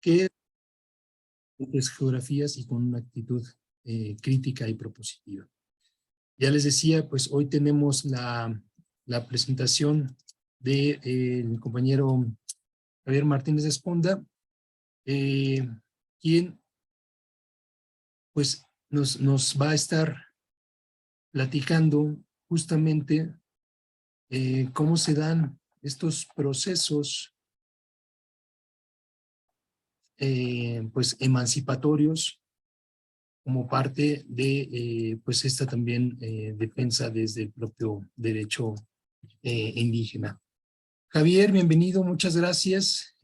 que pues, geografías y con una actitud crítica y propositiva. Ya les decía, pues hoy tenemos la presentación del compañero Javier Martínez de Esponda, quien pues nos va a estar platicando justamente cómo se dan estos procesos pues emancipatorios como parte de pues esta también defensa desde el propio derecho indígena. Javier, bienvenido, muchas gracias.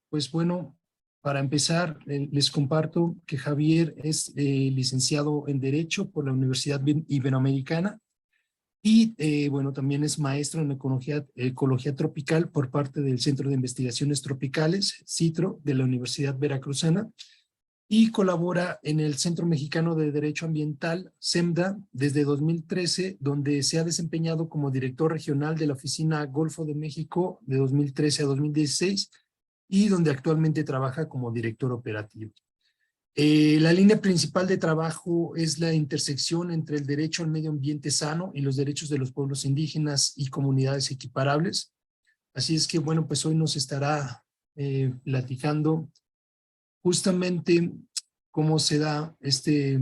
Pues bueno, para empezar, les comparto que Javier es licenciado en Derecho por la Universidad Iberoamericana y bueno, también es maestro en ecología tropical por parte del Centro de Investigaciones Tropicales, CITRO, de la Universidad Veracruzana, y colabora en el Centro Mexicano de Derecho Ambiental, CEMDA, desde 2013, donde se ha desempeñado como director regional de la Oficina Golfo de México de 2013 a 2016 y donde actualmente trabaja como director operativo. La línea principal de trabajo es la intersección entre el derecho al medio ambiente sano y los derechos de los pueblos indígenas y comunidades equiparables. Así es que, bueno, pues hoy nos estará platicando justamente cómo se da este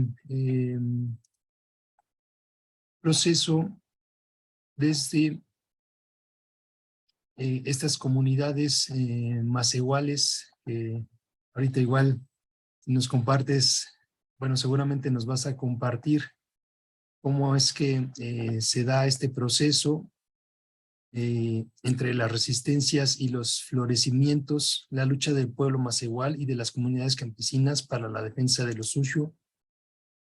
proceso desde estas comunidades más iguales. Ahorita igual nos compartes, bueno, seguramente nos vas a compartir cómo es que se da este proceso entre las resistencias y los florecimientos, la lucha del pueblo macehual y de las comunidades campesinas para la defensa de lo suyo.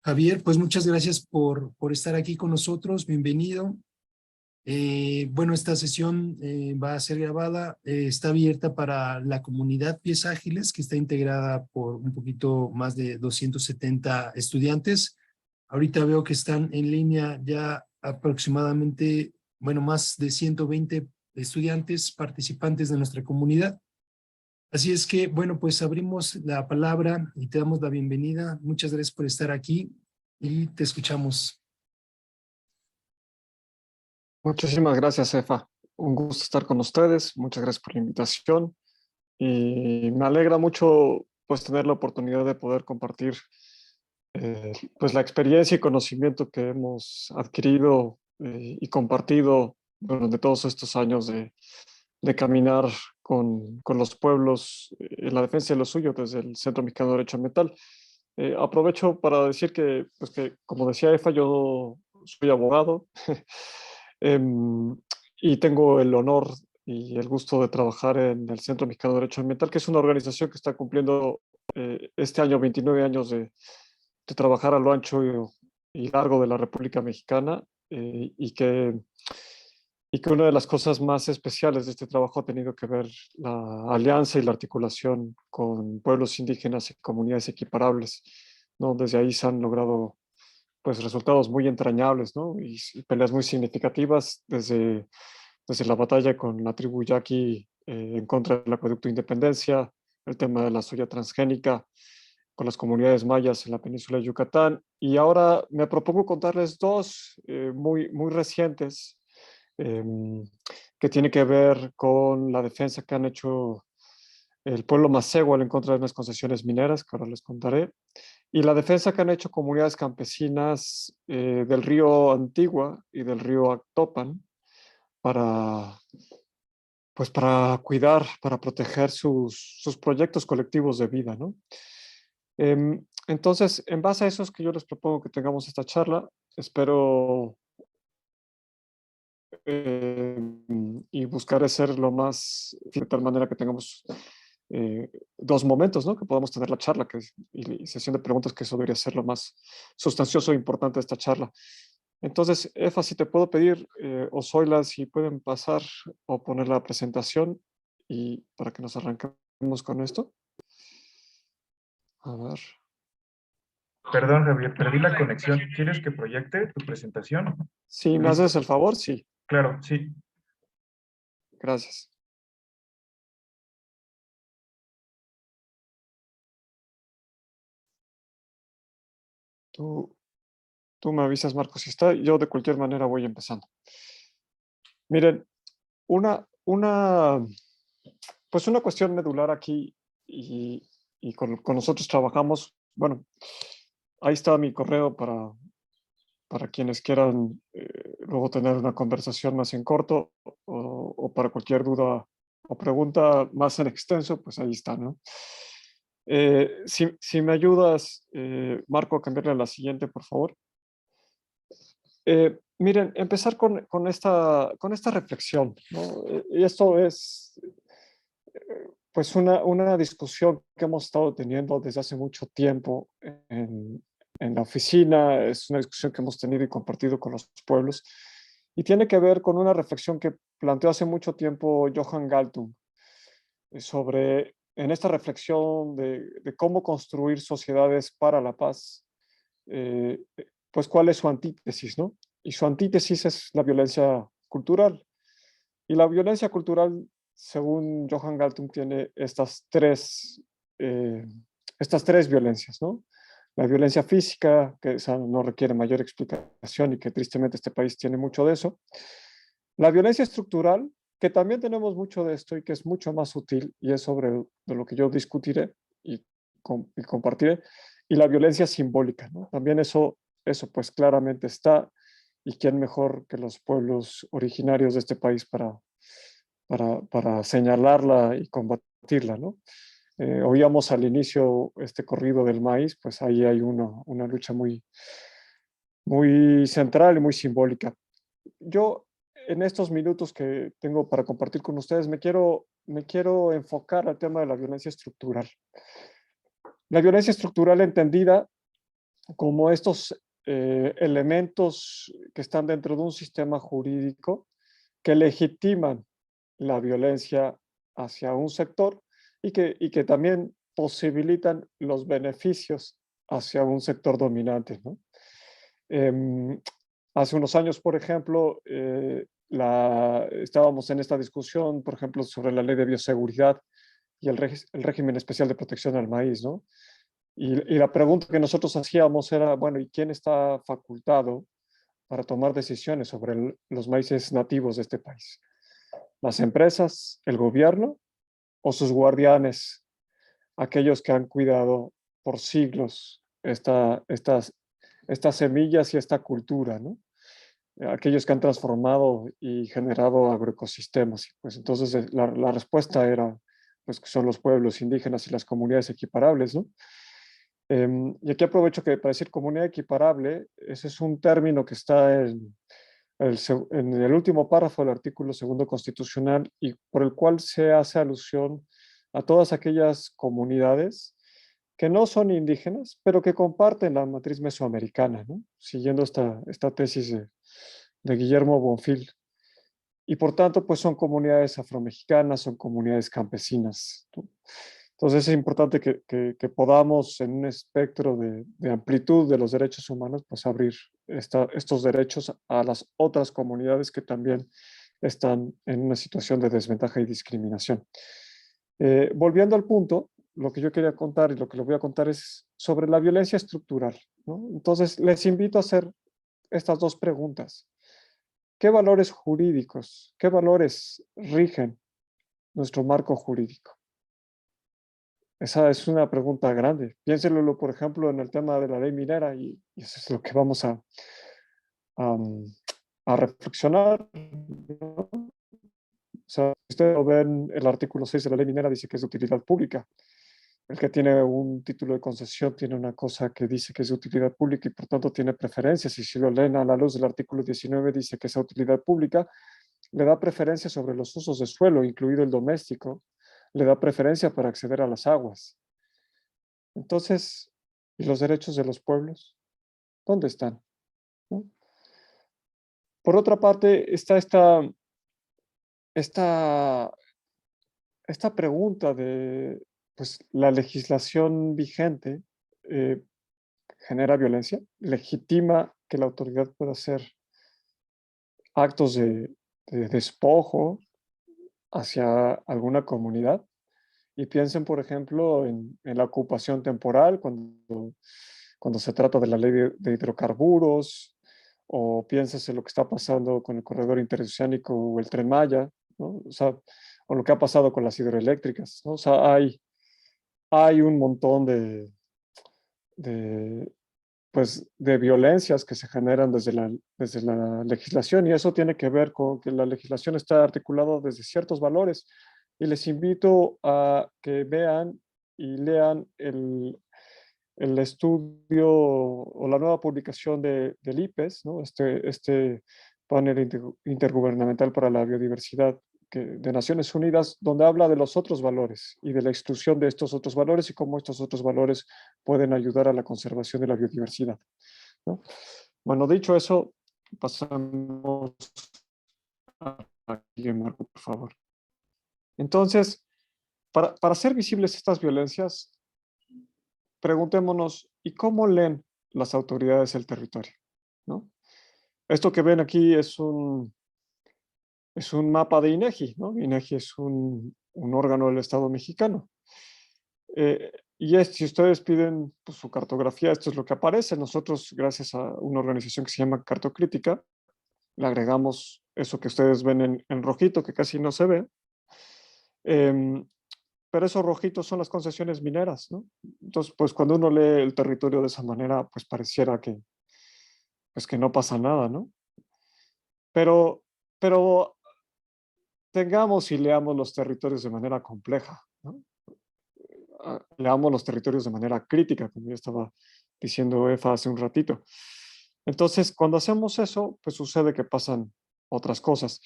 Javier, pues muchas gracias por estar aquí con nosotros, bienvenido. Bueno, esta sesión va a ser grabada, está abierta para la comunidad Pies Ágiles, que está integrada por un poquito más de 270 estudiantes. Ahorita veo que están en línea ya aproximadamente, bueno, más de 120 estudiantes participantes de nuestra comunidad. Así es que, bueno, pues abrimos la palabra y te damos la bienvenida. Muchas gracias por estar aquí y te escuchamos. Muchísimas gracias, Efa. Un gusto estar con ustedes. Muchas gracias por la invitación. Y me alegra mucho pues tener la oportunidad de poder compartir pues la experiencia y conocimiento que hemos adquirido y compartido durante todos estos años de caminar con los pueblos en la defensa de lo suyo desde el Centro Mexicano de Derecho Ambiental. Aprovecho para decir pues que, como decía Efa, yo soy abogado em, y tengo el honor y el gusto de trabajar en el Centro Mexicano de Derecho Ambiental, que es una organización que está cumpliendo este año 29 años de trabajar a lo ancho y largo de la República Mexicana y que una de las cosas más especiales de este trabajo ha tenido que ver la alianza y la articulación con pueblos indígenas y comunidades equiparables, ¿no? Desde ahí se han logrado pues resultados muy entrañables, ¿no? Y peleas muy significativas desde la batalla con la tribu Yaqui en contra del acueducto de Independencia, el tema de la soya transgénica con las comunidades mayas en la península de Yucatán. Y ahora me propongo contarles dos muy recientes em, que tiene que ver con la defensa que han hecho el pueblo Macehual en contra de unas concesiones mineras, que ahora les contaré, y la defensa que han hecho comunidades campesinas del río Antigua y del río Actopan para, pues para cuidar, para proteger sus proyectos colectivos de vida, ¿no? Entonces, en base a eso es que yo les propongo que tengamos esta charla. Espero y buscaré ser lo más, de tal manera que tengamos dos momentos, ¿no? Que podamos tener la charla y sesión de preguntas, que eso debería ser lo más sustancioso e importante de esta charla. Entonces, Efa, si te puedo pedir, o Zoila, si pueden pasar o poner la presentación y para que nos arranquemos con esto. A ver. Perdón, Javier, perdí la conexión. ¿Quieres que proyecte tu presentación? Si me Listo. haces el favor, sí. Claro, sí. Gracias. Tú, tú me avisas, Marcos, si está. Yo de cualquier manera voy empezando. Miren, una, pues una cuestión medular aquí y con nosotros trabajamos. Bueno, ahí está mi correo para quienes quieran luego tener una conversación más en corto o para cualquier duda o pregunta más en extenso, pues ahí está, ¿no? Si me ayudas, Marco, a cambiarle a la siguiente, por favor. Miren, empezar con esta reflexión, ¿no? Y esto es pues una discusión que hemos estado teniendo desde hace mucho tiempo en la oficina, es una discusión que hemos tenido y compartido con los pueblos, y tiene que ver con una reflexión que planteó hace mucho tiempo Johan Galtung sobre, en esta reflexión de cómo construir sociedades para la paz, eh, pues cuál es su antítesis, ¿no? Y su antítesis es la violencia cultural. Y la violencia cultural, según Johan Galtung, tiene estas tres violencias, ¿no? La violencia física, que esa no requiere mayor explicación y que tristemente este país tiene mucho de eso. La violencia estructural, que también tenemos mucho de esto y que es mucho más sutil y es sobre de lo que yo discutiré y compartiré. Y la violencia simbólica, ¿no? También eso pues claramente está, y quién mejor que los pueblos originarios de este país para señalarla y combatirla, ¿no? Oíamos al inicio este corrido del maíz, pues ahí hay una lucha muy central y muy simbólica. Yo en estos minutos que tengo para compartir con ustedes me quiero enfocar al tema de la violencia estructural. La violencia estructural entendida como estos elementos que están dentro de un sistema jurídico que legitiman la violencia hacia un sector y que también posibilitan los beneficios hacia un sector dominante, ¿no? Hace unos años, por ejemplo, estábamos en esta discusión, por ejemplo, sobre la ley de bioseguridad y el régimen especial de protección al maíz, ¿no? Y la pregunta que nosotros hacíamos era, bueno, ¿y quién está facultado para tomar decisiones sobre los maíces nativos de este país? ¿Las empresas, el gobierno o sus guardianes, aquellos que han cuidado por siglos estas semillas y esta cultura, ¿no? Aquellos que han transformado y generado agroecosistemas? Pues entonces la respuesta era, pues que son los pueblos indígenas y las comunidades equiparables, ¿no? Y aquí aprovecho que para decir comunidad equiparable, ese es un término que está en el último párrafo del artículo segundo constitucional y por el cual se hace alusión a todas aquellas comunidades que no son indígenas, pero que comparten la matriz mesoamericana, ¿no? Siguiendo esta tesis de Guillermo Bonfil. Y por tanto, pues son comunidades afromexicanas, son comunidades campesinas, ¿no? Entonces es importante que podamos en un espectro de amplitud de los derechos humanos, pues abrir estos derechos a las otras comunidades que también están en una situación de desventaja y discriminación. Volviendo al punto, lo que yo quería contar y lo que les voy a contar es sobre la violencia estructural, ¿no? Entonces les invito a hacer estas dos preguntas. ¿Qué valores jurídicos, qué valores rigen nuestro marco jurídico? Esa es una pregunta grande. Piénselo, por ejemplo, en el tema de la ley minera y eso es lo que vamos a, a reflexionar, ¿no? O sea, si ustedes lo ven, el artículo 6 de la ley minera dice que es de utilidad pública. El que tiene un título de concesión tiene una cosa que dice que es de utilidad pública y por tanto tiene preferencias. Y si lo leen a la luz del artículo 19 dice que esa utilidad pública le da preferencia sobre los usos de suelo, incluido el doméstico, le da preferencia para acceder a las aguas. Entonces, ¿y los derechos de los pueblos? ¿Dónde están? ¿No? Por otra parte, está esta, esta pregunta de, pues, la legislación vigente genera violencia, legitima que la autoridad pueda hacer actos de despojo hacia alguna comunidad. Y piensen, por ejemplo, en la ocupación temporal, cuando cuando se trata de la ley de hidrocarburos, o piensas en lo que está pasando con el corredor interoceánico o el Tren Maya, ¿no? O sea, o lo que ha pasado con las hidroeléctricas, ¿no? O sea, hay un montón de, pues, de violencias que se generan desde la legislación, y eso tiene que ver con que la legislación está articulada desde ciertos valores. Y les invito a que vean y lean el estudio o la nueva publicación del IPES, ¿no? Este panel intergubernamental para la biodiversidad de Naciones Unidas, donde habla de los otros valores y de la exclusión de estos otros valores y cómo estos otros valores pueden ayudar a la conservación de la biodiversidad, ¿no? Bueno, dicho eso, pasamos a Guillermo, por favor. Entonces, para hacer visibles estas violencias, preguntémonos, ¿y cómo leen las autoridades el territorio? ¿No? Esto que ven aquí es un mapa de INEGI, ¿no? INEGI es un órgano del Estado mexicano. Si ustedes piden pues, su cartografía, esto es lo que aparece. Nosotros, gracias a una organización que se llama Cartocrítica, le agregamos eso que ustedes ven en rojito, que casi no se ve. Pero esos rojitos son las concesiones mineras, ¿no? Entonces, pues cuando uno lee el territorio de esa manera, pues pareciera pues, que no pasa nada, ¿no? Pero tengamos y leamos los territorios de manera compleja, ¿no? Leamos los territorios de manera crítica, como ya estaba diciendo Efa hace un ratito. Entonces, cuando hacemos eso, pues sucede que pasan otras cosas.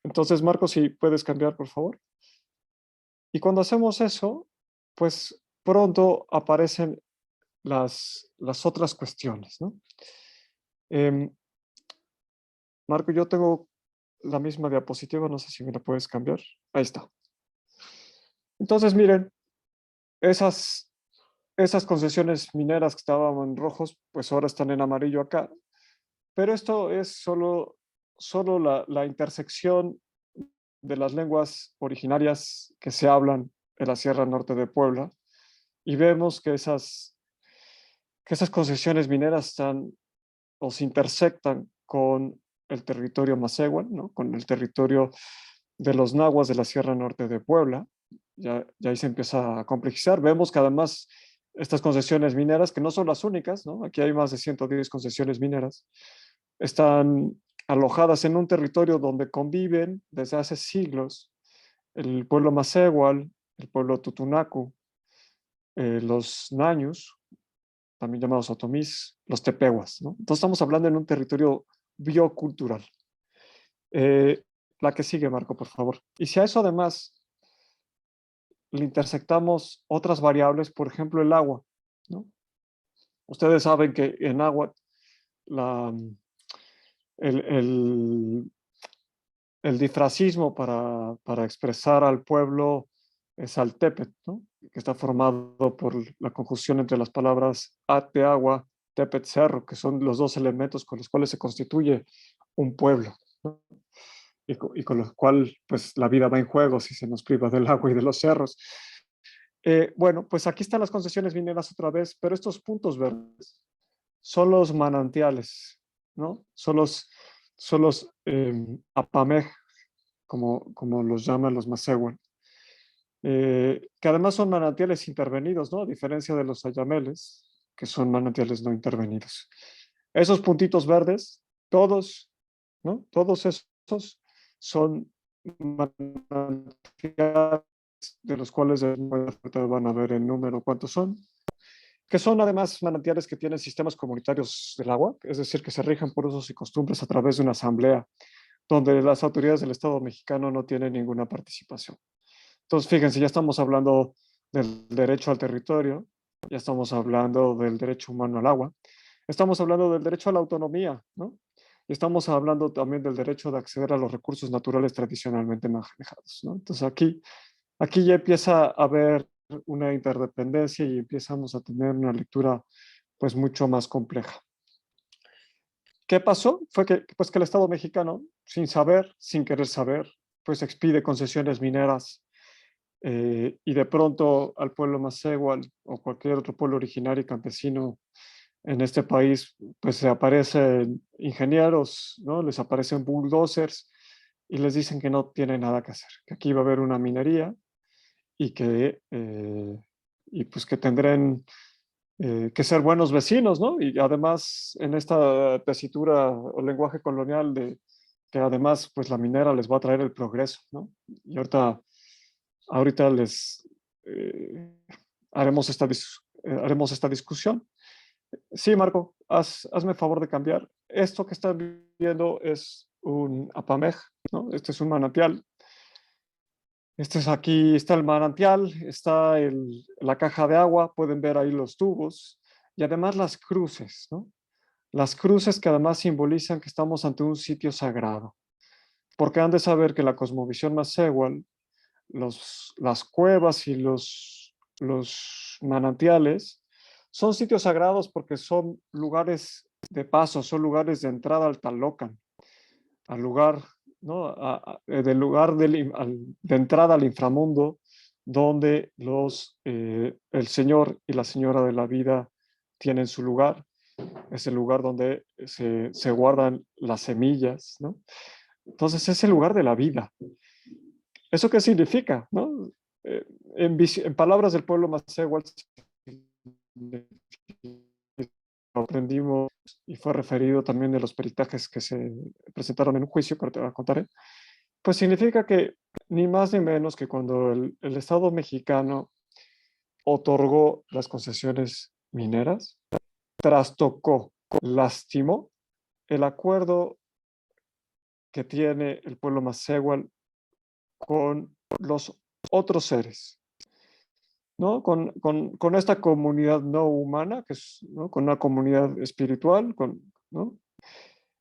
Entonces, Marcos, si puedes cambiar, por favor. Y cuando hacemos eso, pues pronto aparecen las otras cuestiones, ¿no? Marco, yo tengo la misma diapositiva, no sé si me la puedes cambiar. Ahí está. Entonces, miren, esas concesiones mineras que estaban en rojos, pues ahora están en amarillo acá. Pero esto es solo la intersección de las lenguas originarias que se hablan en la Sierra Norte de Puebla, y vemos que esas concesiones mineras están o se intersectan con el territorio Masehual, ¿no? Con el territorio de los nahuas de la Sierra Norte de Puebla. Ya ahí se empieza a complejizar. Vemos que además estas concesiones mineras, que no son las únicas, ¿no? Aquí hay más de 110 concesiones mineras, están alojadas en un territorio donde conviven desde hace siglos el pueblo Masehual, el pueblo Tutunacu, los Naños, también llamados otomís, los tepehuas, ¿no? Entonces estamos hablando en un territorio biocultural. La que sigue, Marco, por favor. Y si a eso además le intersectamos otras variables, por ejemplo, el agua, ¿no? Ustedes saben que en agua el difracismo para expresar al pueblo es Altepet, ¿no? Que está formado por la conjunción entre las palabras Ate, agua, Tepet, cerro, que son los dos elementos con los cuales se constituye un pueblo, ¿no? Y con los cuales pues, la vida va en juego si se nos priva del agua y de los cerros. Bueno, pues aquí están las concesiones mineras otra vez, pero estos puntos verdes son los manantiales, ¿no? Son los apamej, como los llaman los Masehual, que además son manantiales intervenidos, ¿no? A diferencia de los ayameles, que son manantiales no intervenidos. Esos puntitos verdes, todos, ¿no? Todos esos son manantiales de los cuales van a ver el número cuántos son, que son además manantiales que tienen sistemas comunitarios del agua, es decir, que se rigen por usos y costumbres a través de una asamblea donde las autoridades del Estado mexicano no tienen ninguna participación. Entonces, fíjense, ya estamos hablando del derecho al territorio, ya estamos hablando del derecho humano al agua, estamos hablando del derecho a la autonomía, ¿no? Y estamos hablando también del derecho de acceder a los recursos naturales tradicionalmente manejados, ¿no? Entonces, aquí ya empieza a haber una interdependencia y empezamos a tener una lectura pues mucho más compleja. ¿Qué pasó? Fue que el Estado mexicano, sin saber, sin querer saber, pues expide concesiones mineras y de pronto al pueblo Masehual o cualquier otro pueblo originario y campesino En este país, pues se aparecen ingenieros, ¿no? Les aparecen bulldozers y les dicen que no tienen nada que hacer, que aquí va a haber una minería y y pues que tendrán que ser buenos vecinos, ¿no? Y además en esta tesitura o lenguaje colonial de que además pues la minera les va a traer el progreso, ¿no? Y ahorita les haremos esta discusión. Sí, Marco, hazme favor de cambiar. Esto que están viendo es un apamej, ¿no? Este es un manantial. Este es aquí, está el manantial, está la caja de agua, pueden ver ahí los tubos y además las cruces, ¿no? Las cruces que además simbolizan que estamos ante un sitio sagrado, porque han de saber que la cosmovisión Mazéhual, las cuevas y los manantiales son sitios sagrados porque son lugares de paso, son lugares de entrada al Talocan, al lugar, ¿no? Del lugar de entrada al inframundo, donde el Señor y la Señora de la vida tienen su lugar. Es el lugar donde se guardan las semillas, ¿no? Entonces es el lugar de la vida. ¿Eso qué significa? ¿No? En palabras del pueblo Mazéhual, lo aprendimos y fue referido también de los peritajes que se presentaron en un juicio que te contaré, pues significa que ni más ni menos que cuando el Estado mexicano otorgó las concesiones mineras, trastocó, lastimó el acuerdo que tiene el pueblo Mazéhual con los otros seres, ¿no? Con esta comunidad no humana, que es, ¿no? Con una comunidad espiritual, ¿no?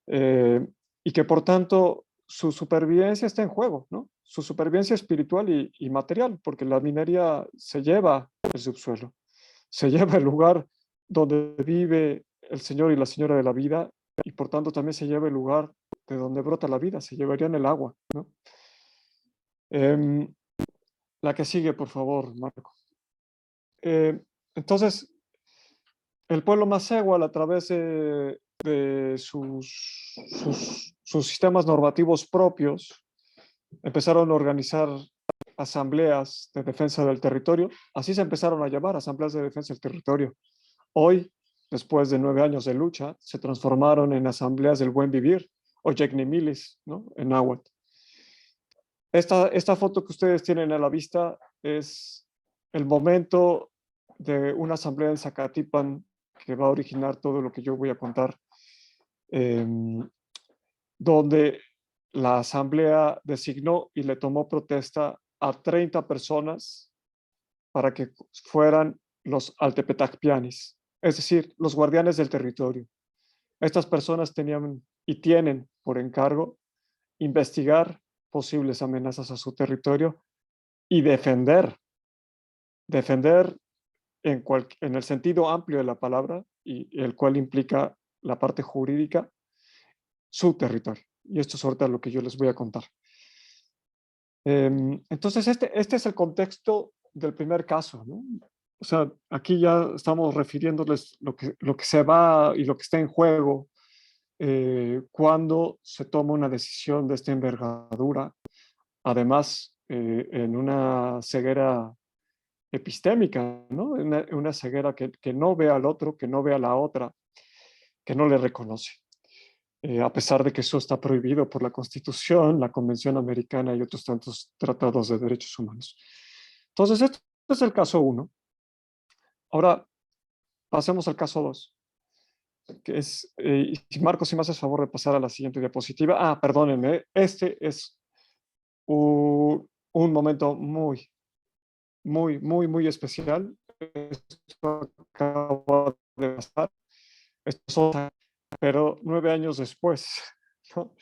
Eh, y que por tanto su supervivencia está en juego, ¿no? Su supervivencia espiritual y material, porque la minería se lleva el subsuelo, se lleva el lugar donde vive el Señor y la Señora de la vida, y por tanto también se lleva el lugar de donde brota la vida, se llevarían el agua, ¿no? La que sigue, por favor, Marco. Entonces, el pueblo Mazéhual, a través de sus sistemas normativos propios, empezaron a organizar asambleas de defensa del territorio. Así se empezaron a llamar, asambleas de defensa del territorio. Hoy, después de 9 años de lucha, se transformaron en asambleas del buen vivir, o Yecnimilis, ¿no? En náhuatl. Esta foto que ustedes tienen a la vista es el momento de una asamblea en Zacatipan que va a originar todo lo que yo voy a contar, donde la asamblea designó y le tomó protesta a 30 personas para que fueran los altepetacpianis, es decir, los guardianes del territorio. Estas personas tenían y tienen por encargo investigar posibles amenazas a su territorio y defender en el sentido amplio de la palabra, y el cual implica la parte jurídica, su territorio. Y esto es ahorita lo que yo les voy a contar. Entonces, este es el contexto del primer caso, ¿no? O sea, aquí ya estamos refiriéndoles lo que se va y lo que está en juego cuando se toma una decisión de esta envergadura, además en una ceguera epistémica, ¿no? Una ceguera que no ve al otro, que no ve a la otra, que no le reconoce. A pesar de que eso está prohibido por la Constitución, la Convención Americana y otros tantos tratados de derechos humanos. Entonces, este es el caso 1. Ahora, pasemos al caso 2, que es, Marco, si me haces favor de pasar a la siguiente diapositiva. Perdónenme, este es un momento muy, muy, muy, muy especial. Esto acaba de pasar, pero 9 años después, ¿no?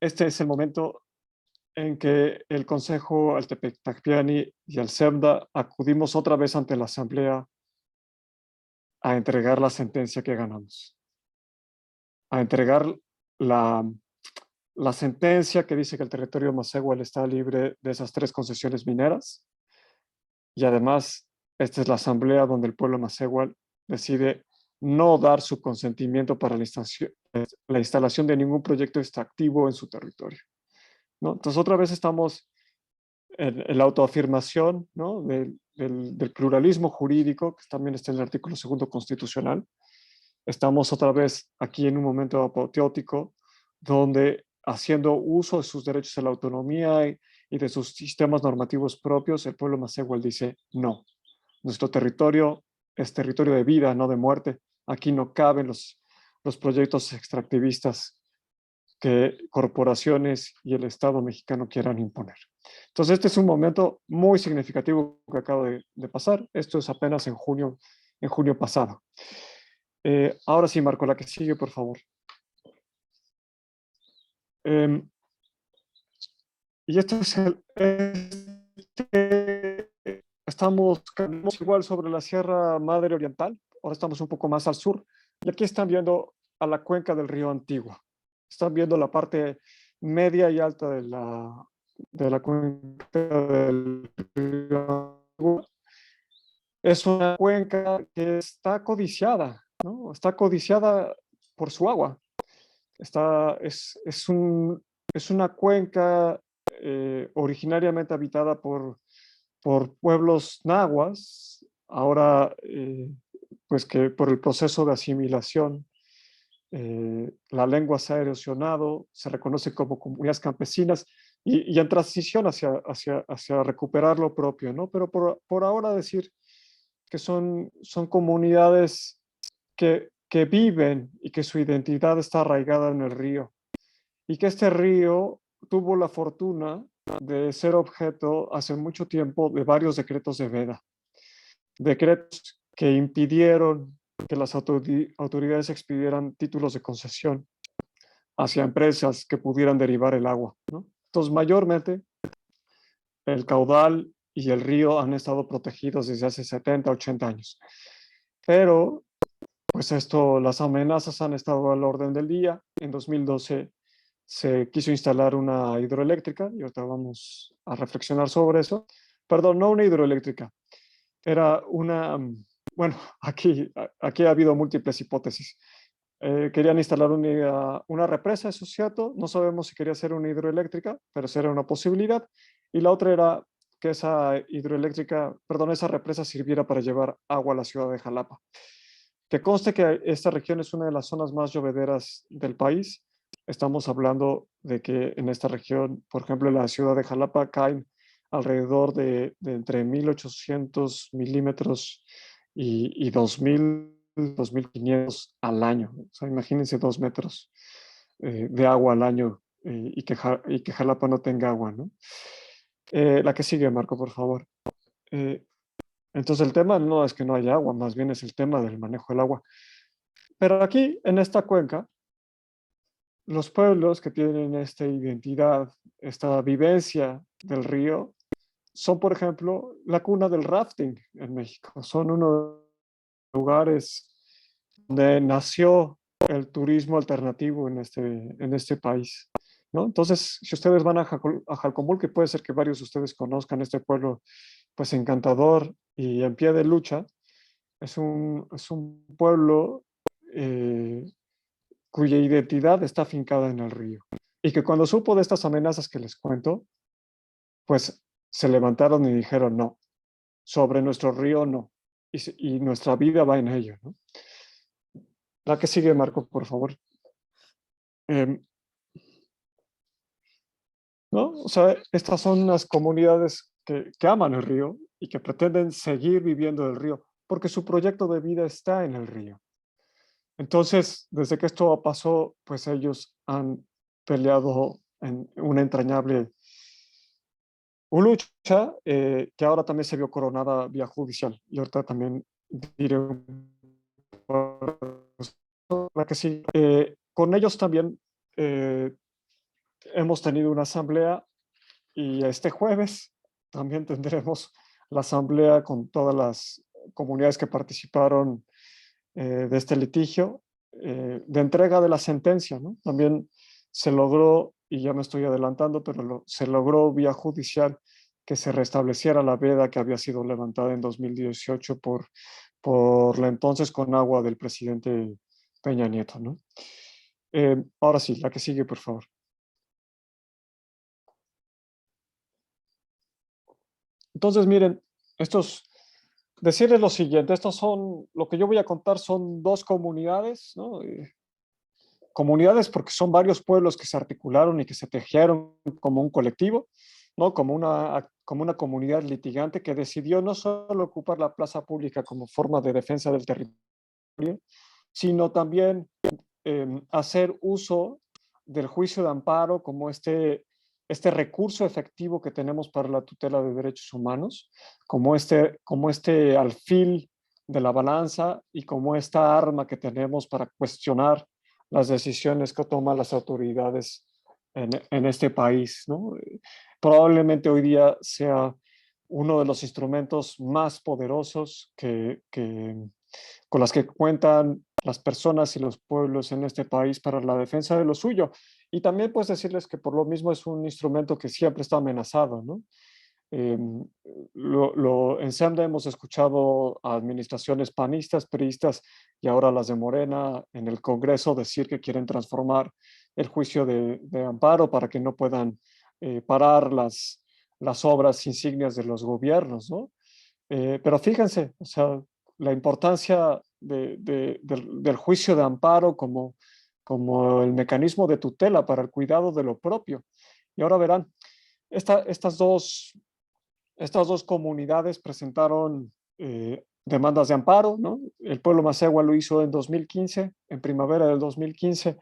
Este es el momento en que el Consejo Altepetacpiani y el SEMDA acudimos otra vez ante la Asamblea a entregar la sentencia que ganamos, a entregar la sentencia que dice que el territorio Mazéhual está libre de esas 3 concesiones mineras, y además esta es la asamblea donde el pueblo Mazéhual decide no dar su consentimiento para la instalación de ningún proyecto extractivo en su territorio, ¿no? Entonces, otra vez estamos en la autoafirmación, ¿no? del pluralismo jurídico, que también está en el artículo 2 constitucional. Estamos otra vez aquí en un momento apoteótico, donde haciendo uso de sus derechos a la autonomía y de sus sistemas normativos propios, el pueblo macehual dice no. Nuestro territorio es territorio de vida, no de muerte. Aquí no caben los proyectos extractivistas que corporaciones y el Estado mexicano quieran imponer. Entonces, este es un momento muy significativo que acaba de pasar. Esto es apenas en junio pasado. Ahora sí, Marco, la que sigue, por favor. Y esto es estamos igual sobre la Sierra Madre Oriental. Ahora estamos un poco más al sur. Y aquí están viendo a la cuenca del río Antigua. Están viendo la parte media y alta de la cuenca del río Antigua. Es una cuenca que está codiciada, ¿no? Está codiciada por su agua. Es una cuenca originariamente habitada por pueblos nahuas, ahora pues que por el proceso de asimilación la lengua se ha erosionado, se reconoce como comunidades campesinas y en transición hacia recuperar lo propio, ¿no? Pero por ahora decir que son comunidades que viven y que su identidad está arraigada en el río y que este río tuvo la fortuna de ser objeto hace mucho tiempo de varios decretos de veda, decretos que impidieron que las autoridades expidieran títulos de concesión hacia empresas que pudieran derivar el agua, ¿no? Entonces, mayormente, el caudal y el río han estado protegidos desde hace 70, 80 años. Pero, pues las amenazas han estado al orden del día. En 2012 se quiso instalar una hidroeléctrica, y ahorita vamos a reflexionar sobre eso. Perdón, no una hidroeléctrica, era bueno, aquí ha habido múltiples hipótesis. Querían instalar una represa, eso es cierto, no sabemos si quería ser una hidroeléctrica, pero esa era una posibilidad. Y la otra era que esa represa sirviera para llevar agua a la ciudad de Jalapa. Que conste que esta región es una de las zonas más llovederas del país. Estamos hablando de que en esta región, por ejemplo, en la ciudad de Jalapa, caen alrededor de entre 1.800 milímetros y 2.000, 2.500 al año. O sea, imagínense 2 metros de agua al año y que Jalapa no tenga agua, ¿no? La que sigue, Marco, por favor. Entonces el tema no es que no haya agua, más bien es el tema del manejo del agua. Pero aquí, en esta cuenca, los pueblos que tienen esta identidad, esta vivencia del río, son, por ejemplo, la cuna del rafting en México. Son uno de los lugares donde nació el turismo alternativo en este país, ¿no? Entonces, si ustedes van a Jalcomul, que puede ser que varios de ustedes conozcan este pueblo, pues encantador y en pie de lucha, es un pueblo cuya identidad está afincada en el río. Y que cuando supo de estas amenazas que les cuento, pues se levantaron y dijeron no, sobre nuestro río no, y nuestra vida va en ello, ¿no? La que sigue, Marco, por favor. ¿No? O sea, estas son las comunidades que aman el río y que pretenden seguir viviendo del río, porque su proyecto de vida está en el río. Entonces, desde que esto pasó, pues ellos han peleado en una entrañable lucha que ahora también se vio coronada vía judicial. Y ahorita también diré la que sí. Con ellos también hemos tenido una asamblea y este jueves también tendremos la asamblea con todas las comunidades que participaron de este litigio, de entrega de la sentencia, ¿no? También se logró, y ya me estoy adelantando, pero se logró vía judicial que se restableciera la veda que había sido levantada en 2018 por la entonces Conagua del presidente Peña Nieto, ¿no? Ahora sí, la que sigue, por favor. Entonces, miren, decirles lo siguiente, lo que yo voy a contar son dos comunidades, ¿no? Comunidades porque son varios pueblos que se articularon y que se tejieron como un colectivo, ¿no? Como una comunidad litigante que decidió no solo ocupar la plaza pública como forma de defensa del territorio, sino también hacer uso del juicio de amparo como este recurso efectivo que tenemos para la tutela de derechos humanos, como este alfil de la balanza y como esta arma que tenemos para cuestionar las decisiones que toman las autoridades en este país, ¿no? Probablemente hoy día sea uno de los instrumentos más poderosos con las que cuentan las personas y los pueblos en este país para la defensa de lo suyo. Y también pues decirles que por lo mismo es un instrumento que siempre está amenazado, ¿no? En SEMDA hemos escuchado a administraciones panistas, priistas y ahora las de Morena en el Congreso decir que quieren transformar el juicio de amparo para que no puedan parar las obras insignias de los gobiernos, ¿no? Pero fíjense, o sea, la importancia del juicio de amparo como el mecanismo de tutela para el cuidado de lo propio. Y ahora verán, estas dos comunidades presentaron demandas de amparo, ¿no? El pueblo Mazahua lo hizo en 2015, en primavera del 2015.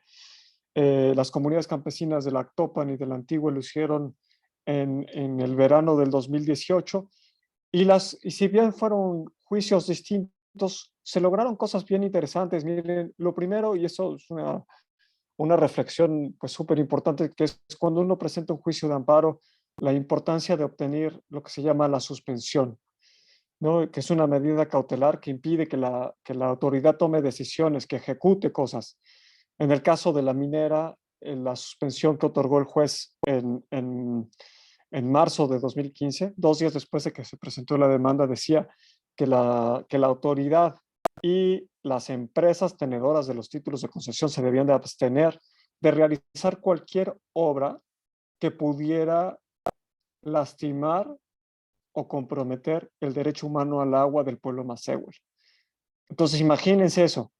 Las comunidades campesinas de la Actopan y de la Antigua lo hicieron en el verano del 2018. Y si bien fueron juicios distintos, se lograron cosas bien interesantes. Miren, lo primero, y eso es una reflexión pues súper importante, que es cuando uno presenta un juicio de amparo, la importancia de obtener lo que se llama la suspensión, ¿no? Que es una medida cautelar que impide que la autoridad tome decisiones, que ejecute cosas. En el caso de la minera, la suspensión que otorgó el juez en marzo de 2015, 2 días después de que se presentó la demanda, decía que la autoridad y las empresas tenedoras de los títulos de concesión se debían de abstener de realizar cualquier obra que pudiera lastimar o comprometer el derecho humano al agua del pueblo Mazahua. Entonces, imagínense eso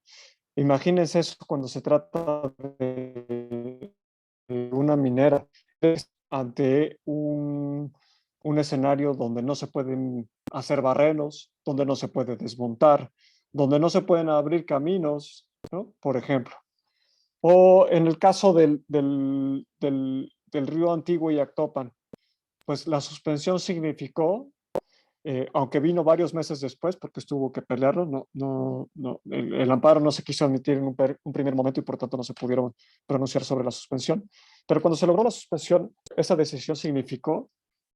cuando se trata de una minera ante un escenario donde no se pueden hacer barrenos, donde no se puede desmontar, donde no se pueden abrir caminos, ¿no? Por ejemplo. O en el caso del río Antiguo y Actopan, pues la suspensión significó, aunque vino varios meses después, porque tuvo que pelearlo, el amparo no se quiso admitir en un primer momento y por tanto no se pudieron pronunciar sobre la suspensión. Pero cuando se logró la suspensión, esa decisión significó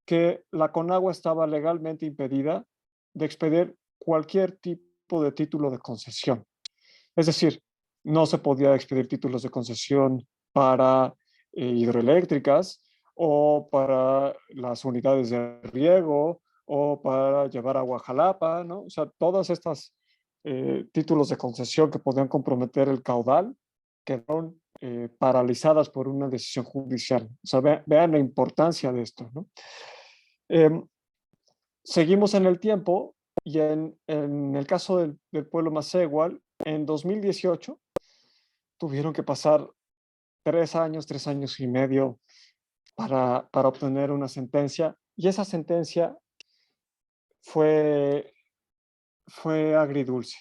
que la Conagua estaba legalmente impedida de expedir cualquier tipo de título de concesión. Es decir, no se podía expedir títulos de concesión para hidroeléctricas o para las unidades de riego o para llevar agua a Jalapa, ¿no? O sea, todas estas títulos de concesión que podían comprometer el caudal quedaron paralizadas por una decisión judicial. O sea, vean la importancia de esto, ¿no? Seguimos en el tiempo y en el caso del pueblo Mazahua, en 2018 tuvieron que pasar 3 años y medio para obtener una sentencia, y esa sentencia fue agridulce,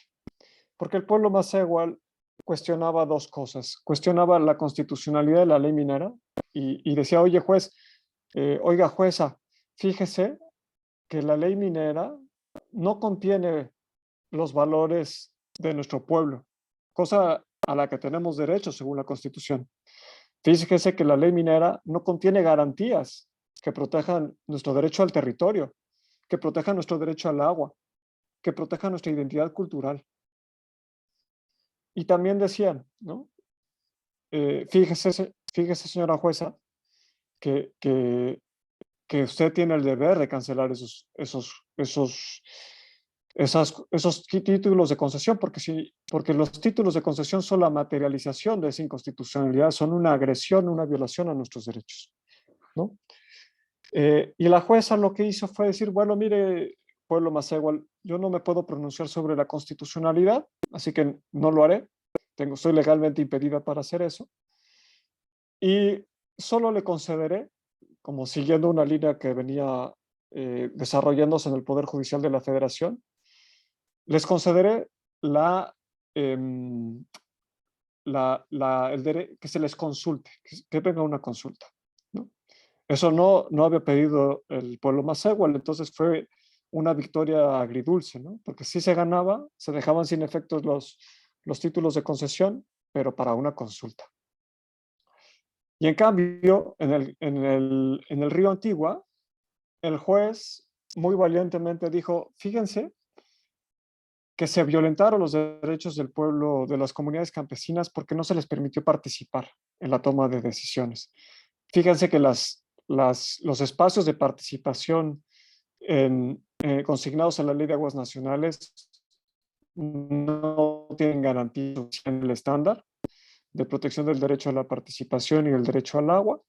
porque el pueblo Mazahua cuestionaba dos cosas. Cuestionaba la constitucionalidad de la ley minera y decía, oye juez, oiga jueza, fíjese que la ley minera no contiene los valores de nuestro pueblo, cosa a la que tenemos derecho según la Constitución. Fíjese que la ley minera no contiene garantías que protejan nuestro derecho al territorio, que protejan nuestro derecho al agua, que protejan nuestra identidad cultural. Y también decían, ¿no? Fíjese, señora jueza, que que usted tiene el deber de cancelar esos títulos de concesión, porque los títulos de concesión son la materialización de esa inconstitucionalidad, son una agresión, una violación a nuestros derechos, ¿no? Y la jueza lo que hizo fue decir, bueno, mire, pueblo Masehual, yo no me puedo pronunciar sobre la constitucionalidad, así que no lo haré, estoy legalmente impedida para hacer eso, y solo le concederé, como siguiendo una línea que venía desarrollándose en el Poder Judicial de la Federación, les concederé em, que se les consulte, que venga una consulta, ¿no? Eso no había pedido el pueblo Masehual, entonces fue una victoria agridulce, ¿no? Porque sí se ganaba, se dejaban sin efectos los títulos de concesión, pero para una consulta. Y en cambio, en el Río Antigua, el juez muy valientemente dijo, fíjense que se violentaron los derechos del pueblo, de las comunidades campesinas, porque no se les permitió participar en la toma de decisiones. Fíjense que los espacios de participación consignados en la Ley de Aguas Nacionales no tienen garantía en el estándar de protección del derecho a la participación y el derecho al agua.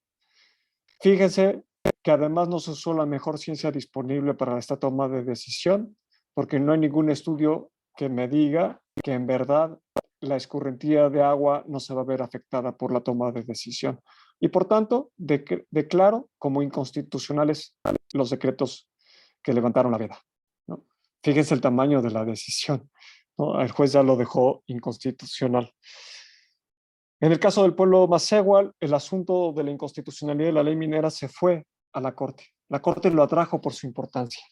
Fíjense que además no se usó la mejor ciencia disponible para esta toma de decisión, porque no hay ningún estudio que me diga que en verdad la escurrentía de agua no se va a ver afectada por la toma de decisión. Y por tanto, declaro como inconstitucionales los decretos que levantaron la veda, ¿no? Fíjense el tamaño de la decisión, ¿no? El juez ya lo dejó inconstitucional. En el caso del pueblo Masehual, el asunto de la inconstitucionalidad de la ley minera se fue a la Corte. La Corte lo atrajo por su importancia.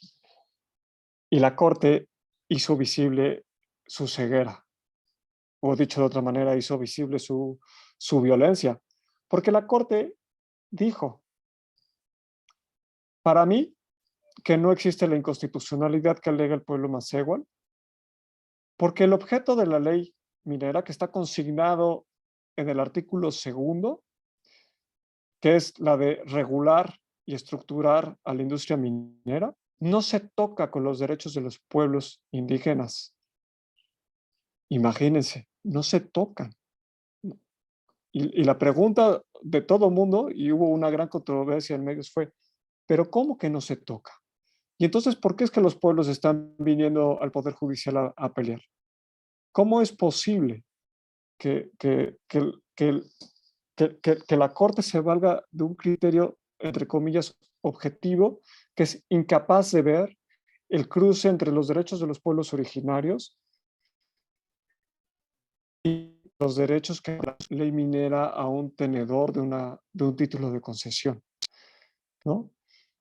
Y la Corte hizo visible su ceguera, o dicho de otra manera, hizo visible su violencia. Porque la Corte dijo, para mí, que no existe la inconstitucionalidad que alega el pueblo Masehual, porque el objeto de la ley minera, que está consignado en el artículo 2, que es la de regular y estructurar a la industria minera, no se toca con los derechos de los pueblos indígenas. Imagínense, no se tocan. Y la pregunta de todo mundo, y hubo una gran controversia en medios, fue, ¿pero cómo que no se toca? Y entonces, ¿por qué es que los pueblos están viniendo al Poder Judicial a pelear? ¿Cómo es posible que la Corte se valga de un criterio, entre comillas, objetivo, que es incapaz de ver el cruce entre los derechos de los pueblos originarios y los derechos que la ley minera a un tenedor de un título de concesión, ¿no?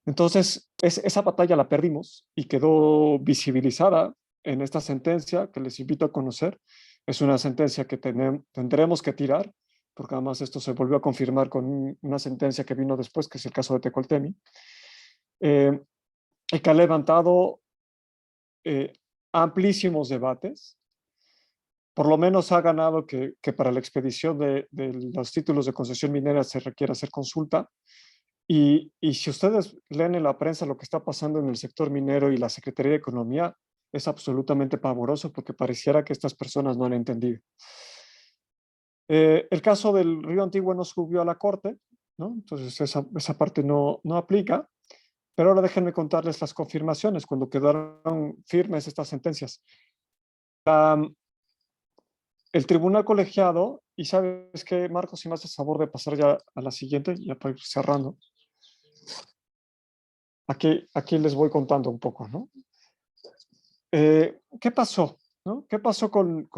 Entonces, esa batalla la perdimos y quedó visibilizada en esta sentencia que les invito a conocer. Es una sentencia que tendremos que tirar, porque además esto se volvió a confirmar con una sentencia que vino después, que es el caso de Tecoltemi, y que ha levantado amplísimos debates. Por lo menos ha ganado que para la expedición de los títulos de concesión minera se requiere hacer consulta. Y si ustedes leen en la prensa lo que está pasando en el sector minero y la Secretaría de Economía, es absolutamente pavoroso porque pareciera que estas personas no han entendido. El caso del Río Antigua no subió a la Corte, ¿no? Entonces esa parte no aplica. Pero ahora déjenme contarles las confirmaciones cuando quedaron firmes estas sentencias. El tribunal colegiado, y sabes qué, Marcos, si me haces favor de pasar ya a la siguiente, ya para ir cerrando. Aquí les voy contando un poco, ¿no? ¿Qué pasó? ¿No? ¿Qué pasó con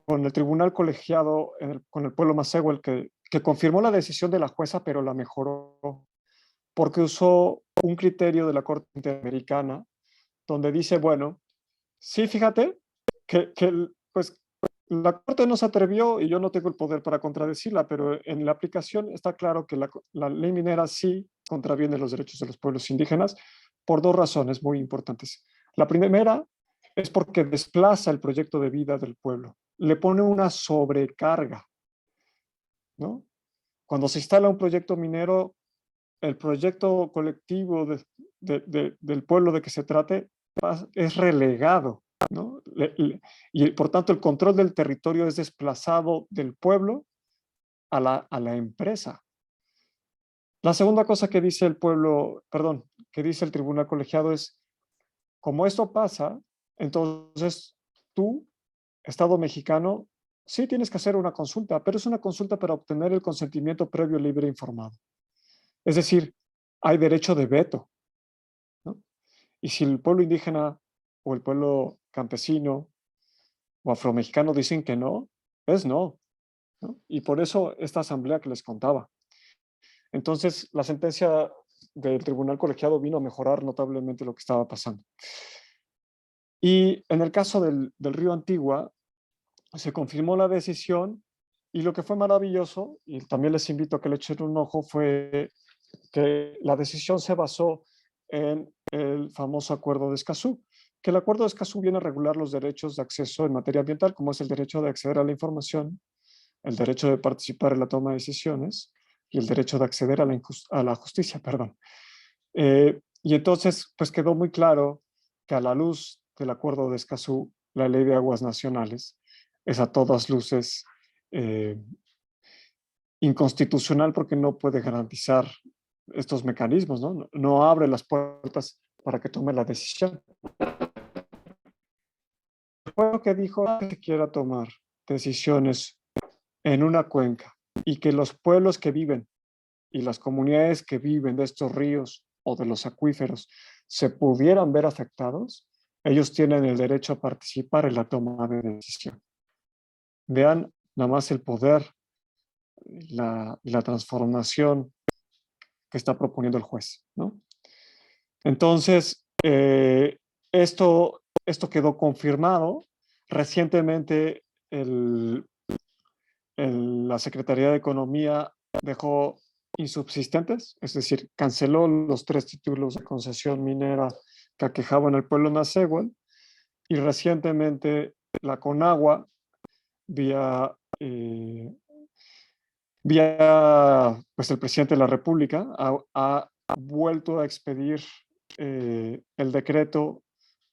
el tribunal colegiado, con el pueblo Masehual, que confirmó la decisión de la jueza, pero la mejoró, porque usó un criterio de la Corte Interamericana, donde dice, bueno, sí, fíjate, pues la Corte no se atrevió y yo no tengo el poder para contradecirla, pero en la aplicación está claro que la ley minera sí contraviene los derechos de los pueblos indígenas por dos razones muy importantes. La primera es porque desplaza el proyecto de vida del pueblo, le pone una sobrecarga, ¿no? Cuando se instala un proyecto minero, el proyecto colectivo del pueblo de que se trate es relegado, ¿no? Y por tanto el control del territorio es desplazado del pueblo a la empresa. La segunda cosa que dice el pueblo, perdón, que dice el tribunal colegiado es, como esto pasa, entonces tú, Estado mexicano, sí tienes que hacer una consulta, pero es una consulta para obtener el consentimiento previo, libre e informado. Es decir, hay derecho de veto, ¿no? Y si el pueblo indígena o el pueblo campesino o afromexicano dicen que no, es no, ¿no? Y por eso esta asamblea que les contaba. Entonces, la sentencia del tribunal colegiado vino a mejorar notablemente lo que estaba pasando. Y en el caso del río Antigua, se confirmó la decisión y lo que fue maravilloso, y también les invito a que le echen un ojo, fue que la decisión se basó en el famoso Acuerdo de Escazú, que el Acuerdo de Escazú viene a regular los derechos de acceso en materia ambiental, como es el derecho de acceder a la información, el derecho de participar en la toma de decisiones y el derecho de acceder a la justicia, perdón. Y entonces, pues quedó muy claro que a la luz del Acuerdo de Escazú, la Ley de Aguas Nacionales es a todas luces inconstitucional porque no puede garantizar estos mecanismos, ¿no? No abre las puertas para que tome la decisión. Fue lo que dijo que quiera tomar decisiones en una cuenca y que los pueblos que viven y las comunidades que viven de estos ríos o de los acuíferos se pudieran ver afectados, ellos tienen el derecho a participar en la toma de decisión. Vean nada más el poder y la transformación que está proponiendo el juez, ¿no? Entonces, esto quedó confirmado. Recientemente, la Secretaría de Economía dejó insubsistentes, es decir, canceló los 3 títulos de concesión minera que aquejaban al pueblo Nasehuatl, y recientemente la Conagua, vía pues, el presidente de la República, ha vuelto a expedir el decreto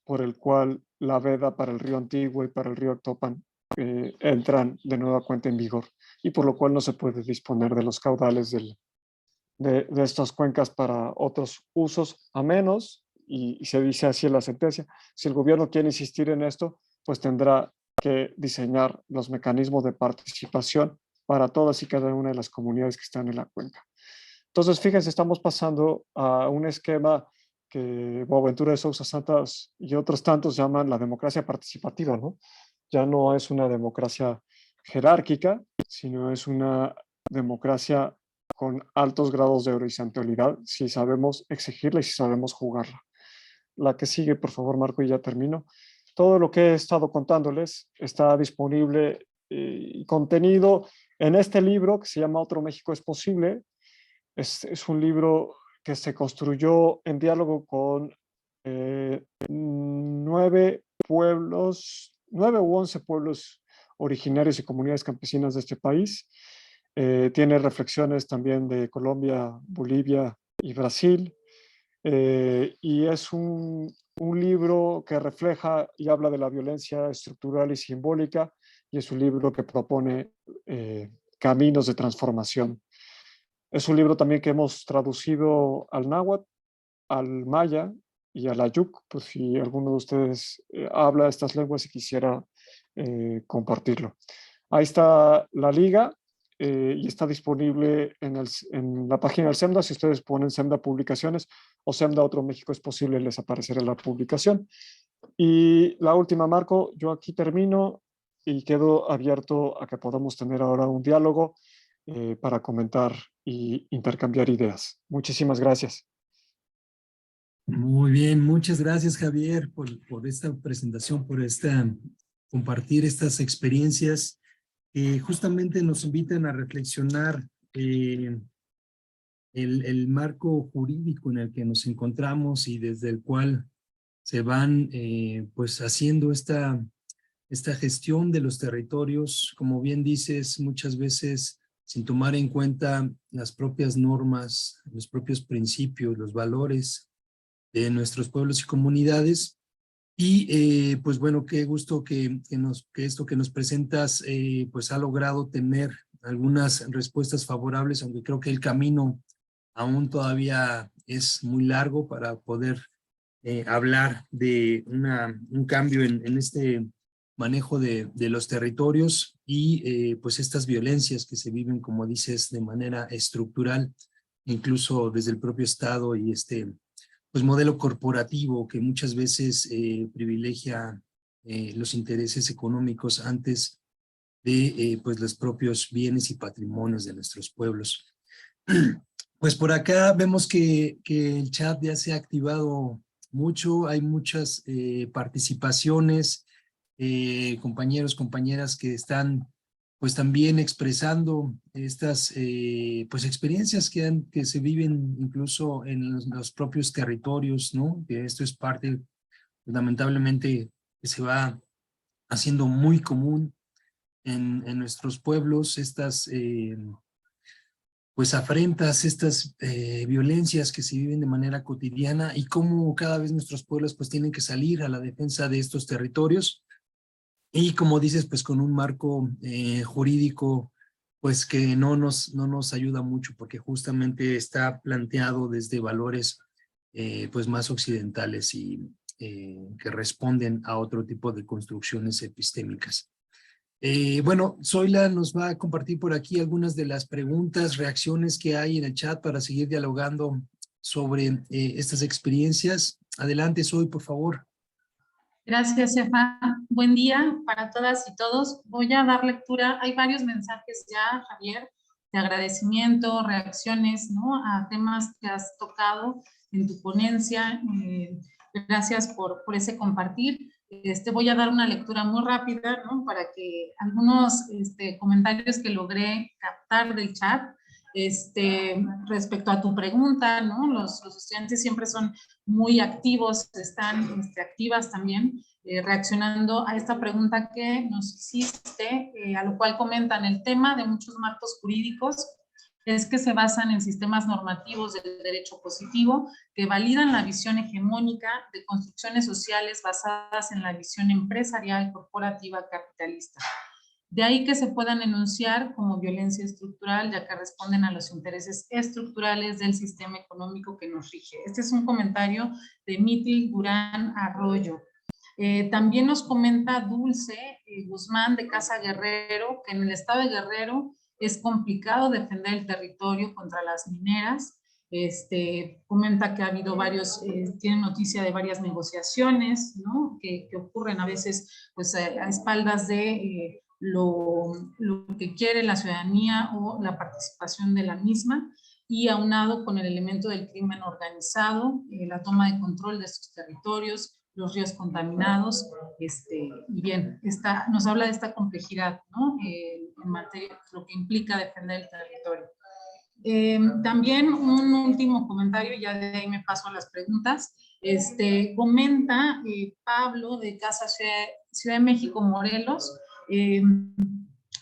por el cual la veda para el río Antigua y para el río Actopan entran de nueva cuenta en vigor, y por lo cual no se puede disponer de los caudales de estas cuencas para otros usos, a menos, y se dice así en la sentencia, si el gobierno quiere insistir en esto, pues tendrá que diseñar los mecanismos de participación para todas y cada una de las comunidades que están en la cuenca. Entonces, fíjense, estamos pasando a un esquema que Boaventura de Sousa Santos y otros tantos llaman la democracia participativa, ¿no? Ya no es una democracia jerárquica, sino es una democracia con altos grados de horizontalidad, si sabemos exigirla y si sabemos jugarla. La que sigue, por favor, Marco, y ya termino. Todo lo que he estado contándoles está disponible y contenido en este libro que se llama Otro México es Posible. Es un libro que se construyó en diálogo con 9 pueblos, 9 u 11 pueblos originarios y comunidades campesinas de este país. Tiene reflexiones también de Colombia, Bolivia y Brasil. Y es un libro que refleja y habla de la violencia estructural y simbólica, y es un libro que propone caminos de transformación. Es un libro también que hemos traducido al náhuatl, al maya y al ayuk, por si alguno de ustedes habla estas lenguas y quisiera compartirlo. Ahí está la liga y está disponible en la página del SEMDA. Si ustedes ponen SEMDA Publicaciones o SEMDA Otro México es Posible, les aparecerá la publicación. Y la última, Marco, yo aquí termino y quedo abierto a que podamos tener ahora un diálogo para comentar e intercambiar ideas. Muchísimas gracias. Muy bien, muchas gracias, Javier, por esta presentación, por compartir estas experiencias que justamente nos invitan a reflexionar el marco jurídico en el que nos encontramos y desde el cual se van pues haciendo esta gestión de los territorios. Como bien dices, muchas veces sin tomar en cuenta las propias normas, los propios principios, los valores de nuestros pueblos y comunidades. Y pues bueno, qué gusto que esto que nos presentas pues ha logrado tener algunas respuestas favorables, aunque creo que el camino aún todavía es muy largo para poder hablar de un cambio en este manejo de los territorios y pues estas violencias que se viven, como dices, de manera estructural, incluso desde el propio Estado y pues modelo corporativo que muchas veces privilegia los intereses económicos antes de pues los propios bienes y patrimonios de nuestros pueblos. Pues por acá vemos que el chat ya se ha activado mucho, hay muchas participaciones, compañeros, compañeras que están pues también expresando estas pues experiencias que se viven incluso en los propios territorios, ¿no? Que esto es parte lamentablemente que se va haciendo muy común en nuestros pueblos, estas pues afrentas, estas violencias que se viven de manera cotidiana y cómo cada vez nuestros pueblos pues tienen que salir a la defensa de estos territorios. Y como dices, pues con un marco jurídico, pues que no nos ayuda mucho porque justamente está planteado desde valores pues más occidentales y que responden a otro tipo de construcciones epistémicas. Bueno, Zoila nos va a compartir por aquí algunas de las preguntas, reacciones que hay en el chat para seguir dialogando sobre estas experiencias. Adelante, Zoe, por favor. Gracias, Efa. Buen día para todas y todos. Voy a dar lectura. Hay varios mensajes ya, Javier, de agradecimiento, reacciones, ¿no? A temas que has tocado en tu ponencia. Gracias por ese compartir. Voy a dar una lectura muy rápida, ¿no? Para que algunos comentarios que logré captar del chat, respecto a tu pregunta, ¿no? Los estudiantes siempre son muy activos, están activas también, reaccionando a esta pregunta que nos hiciste, a lo cual comentan el tema de muchos marcos jurídicos es que se basan en sistemas normativos del derecho positivo que validan la visión hegemónica de construcciones sociales basadas en la visión empresarial, corporativa, capitalista. De ahí que se puedan enunciar como violencia estructural, ya que responden a los intereses estructurales del sistema económico que nos rige. Este es un comentario de Mitil Durán Arroyo. También nos comenta Dulce Guzmán de Casa Guerrero, que en el estado de Guerrero es complicado defender el territorio contra las mineras. Comenta que ha habido tiene noticia de varias negociaciones, ¿no? que ocurren a veces pues, a espaldas de lo que quiere la ciudadanía o la participación de la misma, y aunado con el elemento del crimen organizado, la toma de control de estos territorios, los ríos contaminados, y bien, nos habla de esta complejidad, ¿no? En materia, lo que implica defender el territorio. También un último comentario, ya de ahí me paso a las preguntas. Comenta Pablo de Casa Ciudad de México, Morelos,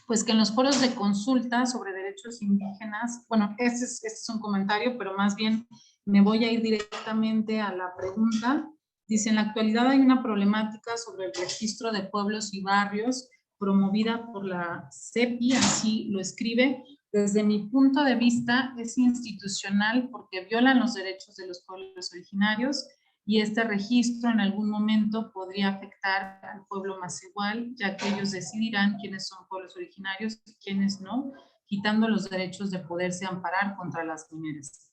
pues que en los foros de consulta sobre derechos indígenas, bueno, este es un comentario, pero más bien me voy a ir directamente a la pregunta. Dice, en la actualidad hay una problemática sobre el registro de pueblos y barrios promovida por la CEPI, así lo escribe. Desde mi punto de vista es institucional porque violan los derechos de los pueblos originarios y este registro en algún momento podría afectar al pueblo macehual, ya que ellos decidirán quiénes son pueblos originarios y quiénes no, quitando los derechos de poderse amparar contra las mineras.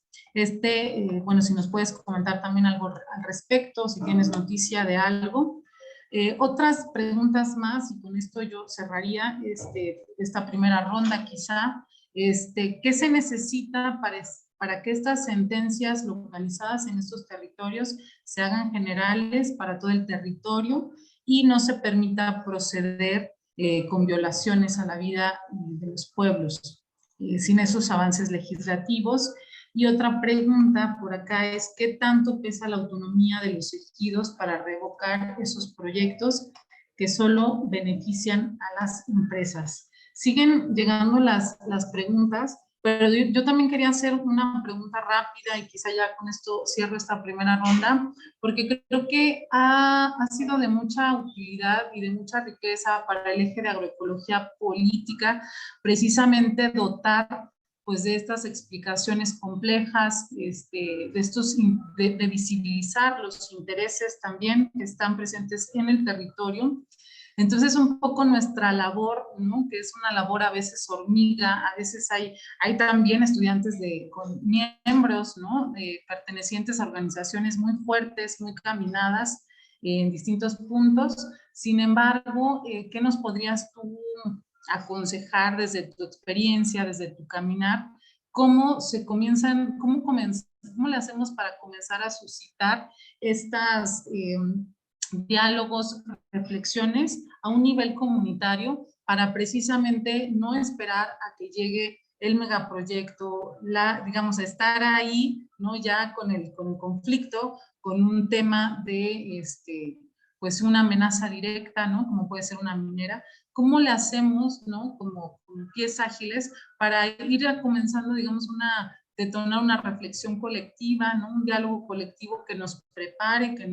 Bueno, si nos puedes comentar también algo al respecto, si tienes noticia de algo. Otras preguntas más, y con esto yo cerraría esta primera ronda quizá. ¿Qué se necesita para que estas sentencias localizadas en estos territorios se hagan generales para todo el territorio y no se permita proceder con violaciones a la vida de los pueblos, sin esos avances legislativos? Y otra pregunta por acá es, ¿qué tanto pesa la autonomía de los ejidos para revocar esos proyectos que solo benefician a las empresas? Siguen llegando las preguntas, pero yo también quería hacer una pregunta rápida y quizá ya con esto cierro esta primera ronda, porque creo que ha sido de mucha utilidad y de mucha riqueza para el eje de agroecología política, precisamente dotar pues de estas explicaciones complejas, de visibilizar los intereses también que están presentes en el territorio. Entonces, un poco nuestra labor, ¿no? Que es una labor a veces hormiga, a veces hay también estudiantes con miembros, ¿no? Pertenecientes a organizaciones muy fuertes, muy caminadas en distintos puntos. Sin embargo, ¿qué nos podrías tú aconsejar desde tu experiencia, desde tu caminar? ¿Cómo le hacemos para comenzar a suscitar estas diálogos, reflexiones a un nivel comunitario para precisamente no esperar a que llegue el megaproyecto, digamos, estar ahí, ¿no? Ya con el conflicto, con un tema de, pues una amenaza directa, ¿no? Como puede ser una minera. ¿Cómo le hacemos, ¿no? Como pies ágiles para ir comenzando, digamos, detonar una reflexión colectiva, ¿no? Un diálogo colectivo que nos prepare, que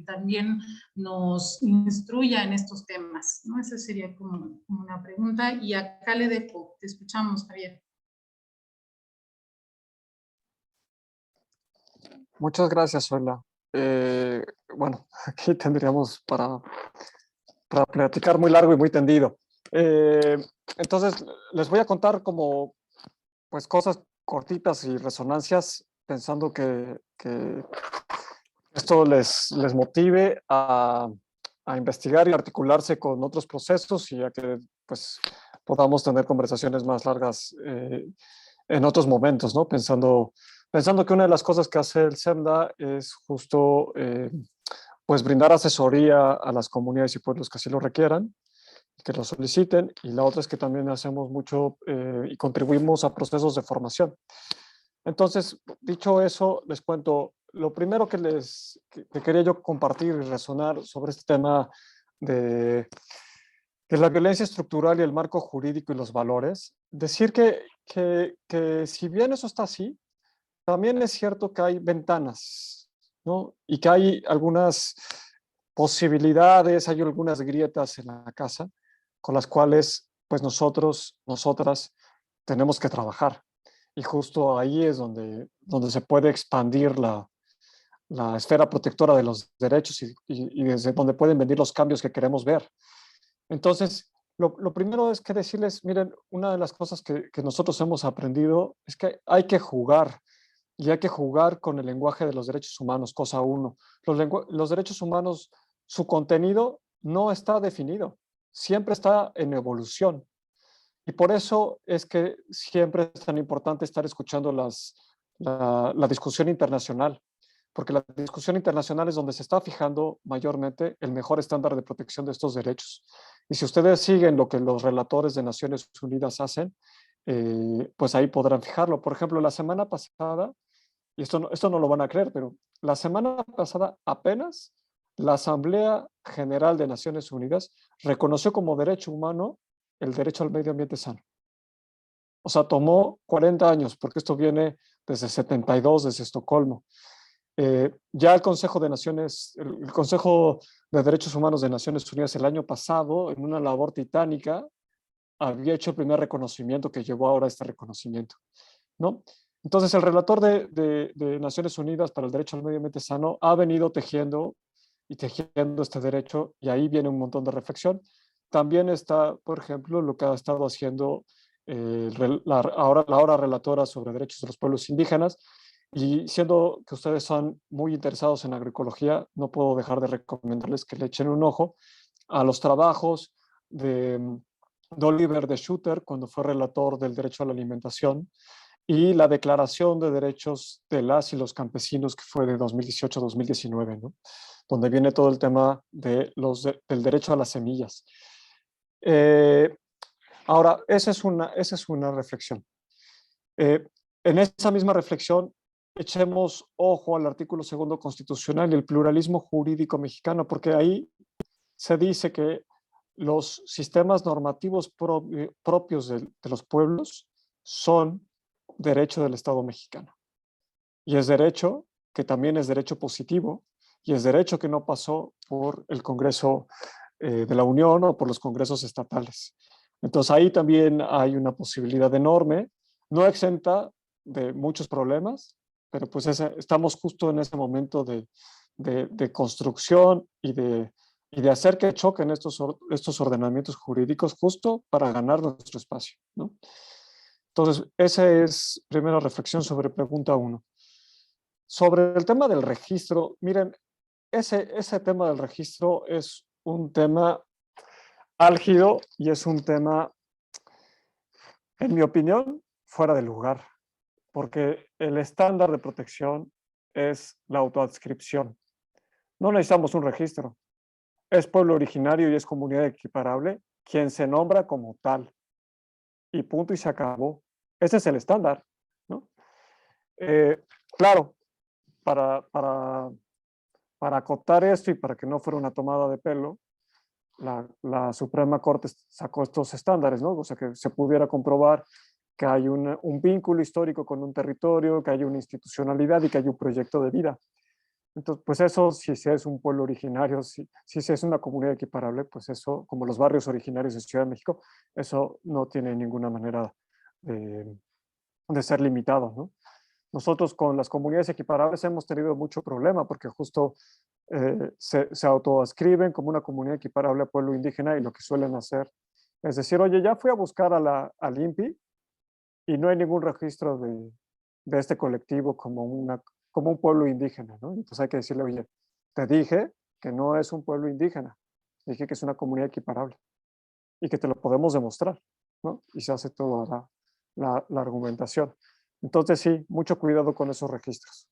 también nos instruya en estos temas, ¿no? Esa sería como una pregunta. Y acá le dejo, te escuchamos, Javier. Muchas gracias, Zoila. Bueno, aquí tendríamos para platicar muy largo y muy tendido. Entonces, les voy a contar como pues cosas cortitas y resonancias, pensando que esto les motive a investigar y articularse con otros procesos y a que pues podamos tener conversaciones más largas en otros momentos, ¿no? Pensando que una de las cosas que hace el SEMDA es justo pues brindar asesoría a las comunidades y pueblos que así lo requieran, que lo soliciten, y la otra es que también hacemos mucho y contribuimos a procesos de formación. Entonces, dicho eso, les cuento, lo primero que quería yo compartir y resonar sobre este tema de la violencia estructural y el marco jurídico y los valores, decir que si bien eso está así, también es cierto que hay ventanas, ¿no? Y que hay algunas posibilidades, hay algunas grietas en la casa con las cuales pues nosotras tenemos que trabajar. Y justo ahí es donde se puede expandir la esfera protectora de los derechos y desde donde pueden venir los cambios que queremos ver. Entonces, lo primero es que decirles, miren, una de las cosas que nosotros hemos aprendido es que hay que jugar, y hay que jugar con el lenguaje de los derechos humanos, cosa uno. Los derechos humanos, su contenido no está definido, siempre está en evolución. Y por eso es que siempre es tan importante estar escuchando la discusión internacional, porque la discusión internacional es donde se está fijando mayormente el mejor estándar de protección de estos derechos. Y si ustedes siguen lo que los relatores de Naciones Unidas hacen, pues ahí podrán fijarlo. Por ejemplo, la semana pasada, y esto no lo van a creer, pero la semana pasada apenas la Asamblea General de Naciones Unidas reconoció como derecho humano el derecho al medio ambiente sano. O sea, tomó 40 años, porque esto viene desde 72, desde Estocolmo. Ya el Consejo de Derechos Humanos de Naciones Unidas el año pasado, en una labor titánica, había hecho el primer reconocimiento que llevó ahora a este reconocimiento, ¿no? Entonces, el relator de Naciones Unidas para el Derecho al Medio Ambiente Sano ha venido tejiendo este derecho, y ahí viene un montón de reflexión. También está, por ejemplo, lo que ha estado haciendo la ahora relatora sobre derechos de los pueblos indígenas, y siendo que ustedes son muy interesados en agroecología, no puedo dejar de recomendarles que le echen un ojo a los trabajos de Oliver de Schutter cuando fue relator del derecho a la alimentación, y la Declaración de Derechos de las y los Campesinos, que fue de 2018-2019, ¿no? Donde viene todo el tema del derecho a las semillas. Ahora, esa es una reflexión. En esa misma reflexión, echemos ojo al artículo 2 constitucional y el pluralismo jurídico mexicano, porque ahí se dice que los sistemas normativos propios de los pueblos son derecho del Estado mexicano. Y es derecho que también es derecho positivo y es derecho que no pasó por el Congreso de la Unión o por los congresos estatales. Entonces ahí también hay una posibilidad enorme, no exenta de muchos problemas, pero pues estamos justo en ese momento de construcción y de hacer que choquen estos ordenamientos jurídicos justo para ganar nuestro espacio, ¿no? Entonces, esa es primera reflexión sobre pregunta 1. Sobre el tema del registro, miren, ese tema del registro es un tema álgido y es un tema, en mi opinión, fuera de lugar, porque el estándar de protección es la autoadscripción. No necesitamos un registro. Es pueblo originario y es comunidad equiparable quien se nombra como tal. Y punto y se acabó. Ese es el estándar, ¿no? Claro, para acotar esto y para que no fuera una tomada de pelo, la Suprema Corte sacó estos estándares, ¿no? O sea, que se pudiera comprobar que hay un vínculo histórico con un territorio, que hay una institucionalidad y que hay un proyecto de vida. Entonces, pues eso, si se es un pueblo originario, si se es una comunidad equiparable, pues eso, como los barrios originarios de Ciudad de México, eso no tiene ninguna manera de ser limitado, ¿no? Nosotros con las comunidades equiparables hemos tenido mucho problema porque justo se autoascriben como una comunidad equiparable a pueblo indígena y lo que suelen hacer es decir, oye, ya fui a buscar al INPI y no hay ningún registro de este colectivo como un pueblo indígena, ¿no? Entonces hay que decirle, oye, te dije que no es un pueblo indígena, dije que es una comunidad equiparable y que te lo podemos demostrar, ¿no? Y se hace toda la argumentación. Entonces sí, mucho cuidado con esos registros.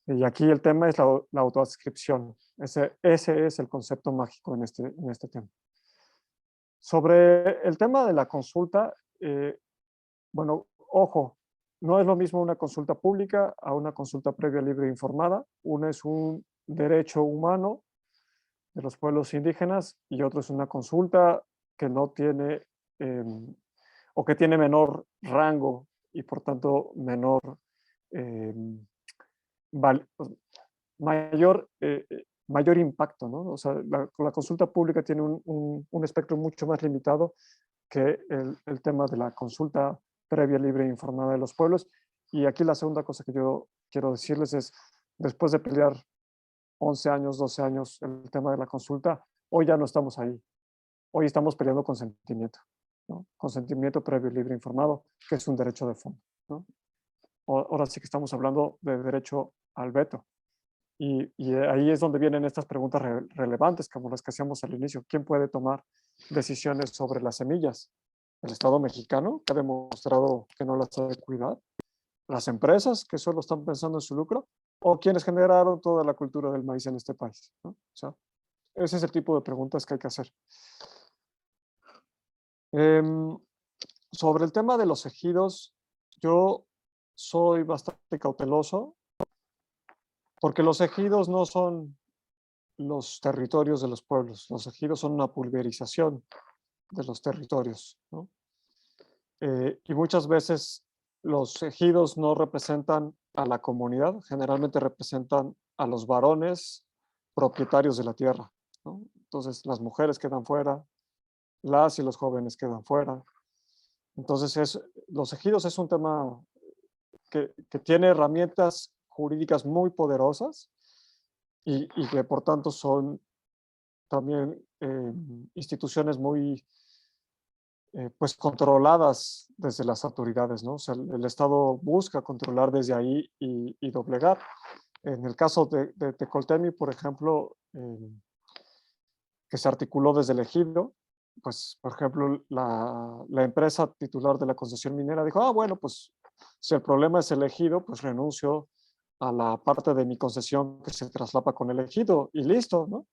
Y aquí el tema es la autoadscripción. Ese es el concepto mágico en este tema. Sobre el tema de la consulta, bueno, ojo, no es lo mismo una consulta pública a una consulta previa, libre e informada. Una es un derecho humano de los pueblos indígenas y otro es una consulta que no tiene o que tiene menor rango y por tanto menor, mayor impacto, ¿no? O sea, la consulta pública tiene un espectro mucho más limitado que el tema de la consulta previa, libre e informada de los pueblos. Y aquí la segunda cosa que yo quiero decirles es, después de pelear 11 años, 12 años el tema de la consulta, hoy ya no estamos ahí. Hoy estamos peleando consentimiento, ¿no? Consentimiento previo, libre e informado, que es un derecho de fondo, ¿no? Ahora sí que estamos hablando de derecho al veto. Y ahí es donde vienen estas preguntas relevantes, como las que hacíamos al inicio. ¿Quién puede tomar decisiones sobre las semillas? ¿El Estado mexicano, que ha demostrado que no las sabe cuidar? ¿Las empresas, que solo están pensando en su lucro? ¿O quienes generaron toda la cultura del maíz en este país, ¿no? O sea, ese es el tipo de preguntas que hay que hacer. Sobre el tema de los ejidos, yo soy bastante cauteloso porque los ejidos no son los territorios de los pueblos. Los ejidos son una pulverización de los territorios, ¿no? Y muchas veces los ejidos no representan a la comunidad, generalmente representan a los varones propietarios de la tierra, ¿no? Entonces las mujeres quedan fuera, las y los jóvenes quedan fuera. Entonces los ejidos es un tema que tiene herramientas jurídicas muy poderosas y que por tanto son también instituciones muy pues controladas desde las autoridades, ¿no? O sea, el Estado busca controlar desde ahí y doblegar. En el caso de Tecoltemi, por ejemplo, que se articuló desde el ejido, pues, por ejemplo, la empresa titular de la concesión minera dijo, bueno, pues, si el problema es el ejido, pues renuncio a la parte de mi concesión que se traslapa con el ejido y listo, ¿no?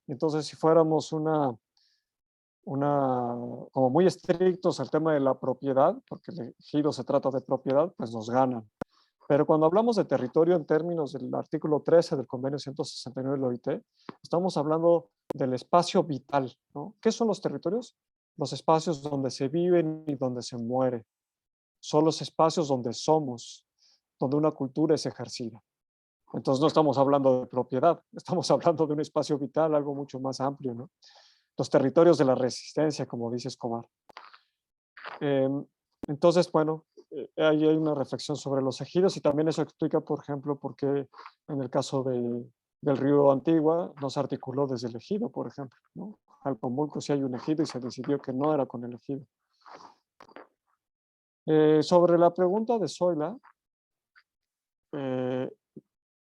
Entonces, si fuéramos como muy estrictos al tema de la propiedad, porque el ejido se trata de propiedad, pues nos ganan. Pero cuando hablamos de territorio en términos del artículo 13 del convenio 169 del OIT, estamos hablando del espacio vital, ¿no? ¿Qué son los territorios? Los espacios donde se viven y donde se muere. Son los espacios donde somos, donde una cultura es ejercida. Entonces no estamos hablando de propiedad, estamos hablando de un espacio vital, algo mucho más amplio, ¿no? Los territorios de la resistencia, como dice Escobar. Entonces, bueno, ahí hay una reflexión sobre los ejidos y también eso explica, por ejemplo, por qué en el caso del río Antigua no se articuló desde el ejido, por ejemplo, ¿no? Alpomulco sí hay un ejido y se decidió que no era con el ejido. Sobre la pregunta de Zoila,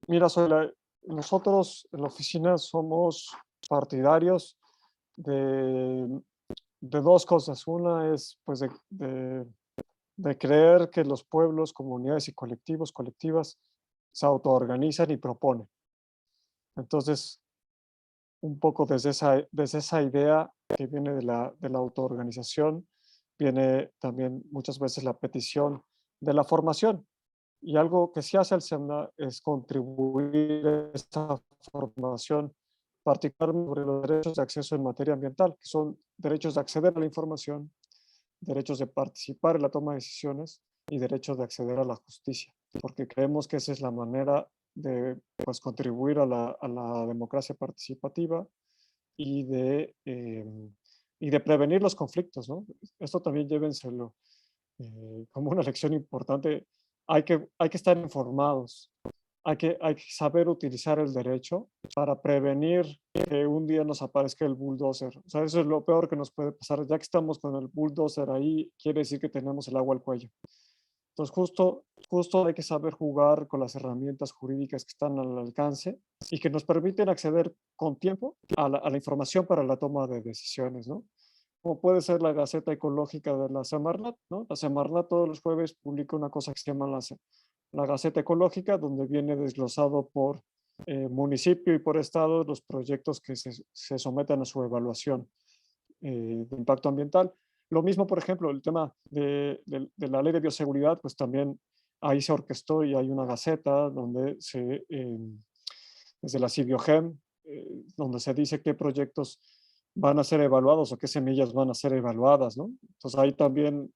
mira, Zoila, nosotros en la oficina somos partidarios de dos cosas. Una es pues de creer que los pueblos, comunidades y colectivas se autoorganizan y proponen. Entonces, un poco desde esa idea que viene de la autoorganización, viene también muchas veces la petición de la formación. Y algo que sí hace el SEMNA es contribuir a esta formación, particularmente sobre los derechos de acceso en materia ambiental, que son derechos de acceder a la información, derechos de participar en la toma de decisiones y derechos de acceder a la justicia, porque creemos que esa es la manera de pues, contribuir a la democracia participativa y de prevenir los conflictos, ¿no? Esto también llévenselo como una lección importante. Hay que estar informados, hay que saber utilizar el derecho para prevenir que un día nos aparezca el bulldozer. O sea, eso es lo peor que nos puede pasar. Ya que estamos con el bulldozer ahí, quiere decir que tenemos el agua al cuello. Entonces, justo hay que saber jugar con las herramientas jurídicas que están al alcance y que nos permiten acceder con tiempo a la información para la toma de decisiones, ¿no? Como puede ser la Gaceta Ecológica de la Semarnat, ¿no? La Semarnat todos los jueves publica una cosa que se llama la Gaceta Ecológica, donde viene desglosado por municipio y por estado los proyectos que se someten a su evaluación de impacto ambiental. Lo mismo, por ejemplo, el tema de la ley de bioseguridad, pues también ahí se orquestó y hay una gaceta donde desde la CIBIOGEM, donde se dice qué proyectos van a ser evaluados o qué semillas van a ser evaluadas, ¿no? Entonces ahí también,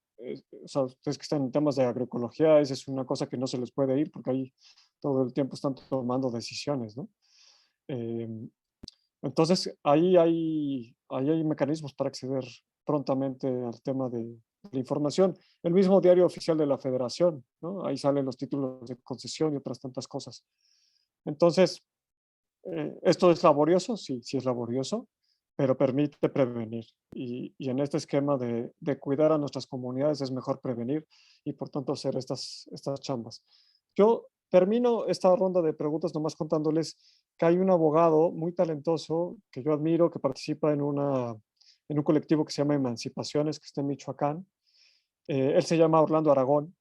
o sea, ustedes que están en temas de agroecología, esa es una cosa que no se les puede ir porque ahí todo el tiempo están tomando decisiones, ¿no? Entonces ahí hay mecanismos para acceder prontamente al tema de la información. El mismo diario oficial de la Federación, ¿no? Ahí salen los títulos de concesión y otras tantas cosas. Entonces, esto es laborioso, sí es laborioso, pero permite prevenir. Y en este esquema de cuidar a nuestras comunidades es mejor prevenir y por tanto hacer estas chambas. Yo termino esta ronda de preguntas nomás contándoles que hay un abogado muy talentoso que yo admiro, que participa en un colectivo que se llama Emancipaciones, que está en Michoacán. Él se llama Orlando Aragón.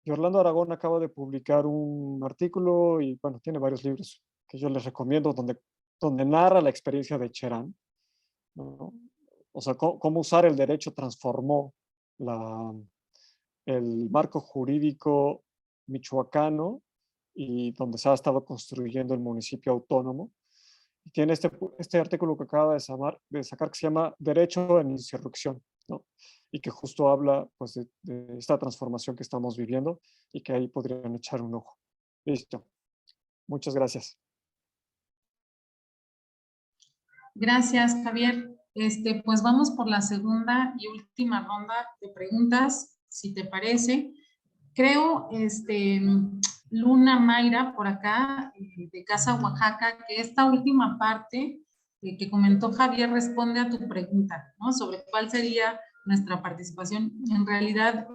Y Orlando Aragón acaba de publicar un artículo y, bueno, tiene varios libros que yo les recomiendo donde narra la experiencia de Cherán, ¿no? O sea, cómo usar el derecho transformó el marco jurídico michoacano y donde se ha estado construyendo el municipio autónomo. Y tiene este artículo que acaba de sacar que se llama Derecho en Insurrección, ¿no? Y que justo habla pues, de esta transformación que estamos viviendo y que ahí podrían echar un ojo. Listo. Muchas gracias. Gracias, Javier. Pues vamos por la segunda y última ronda de preguntas, si te parece. Creo, Luna Mayra, por acá, de Casa Oaxaca, que esta última parte que comentó Javier responde a tu pregunta, ¿no? Sobre cuál sería nuestra participación. En realidad,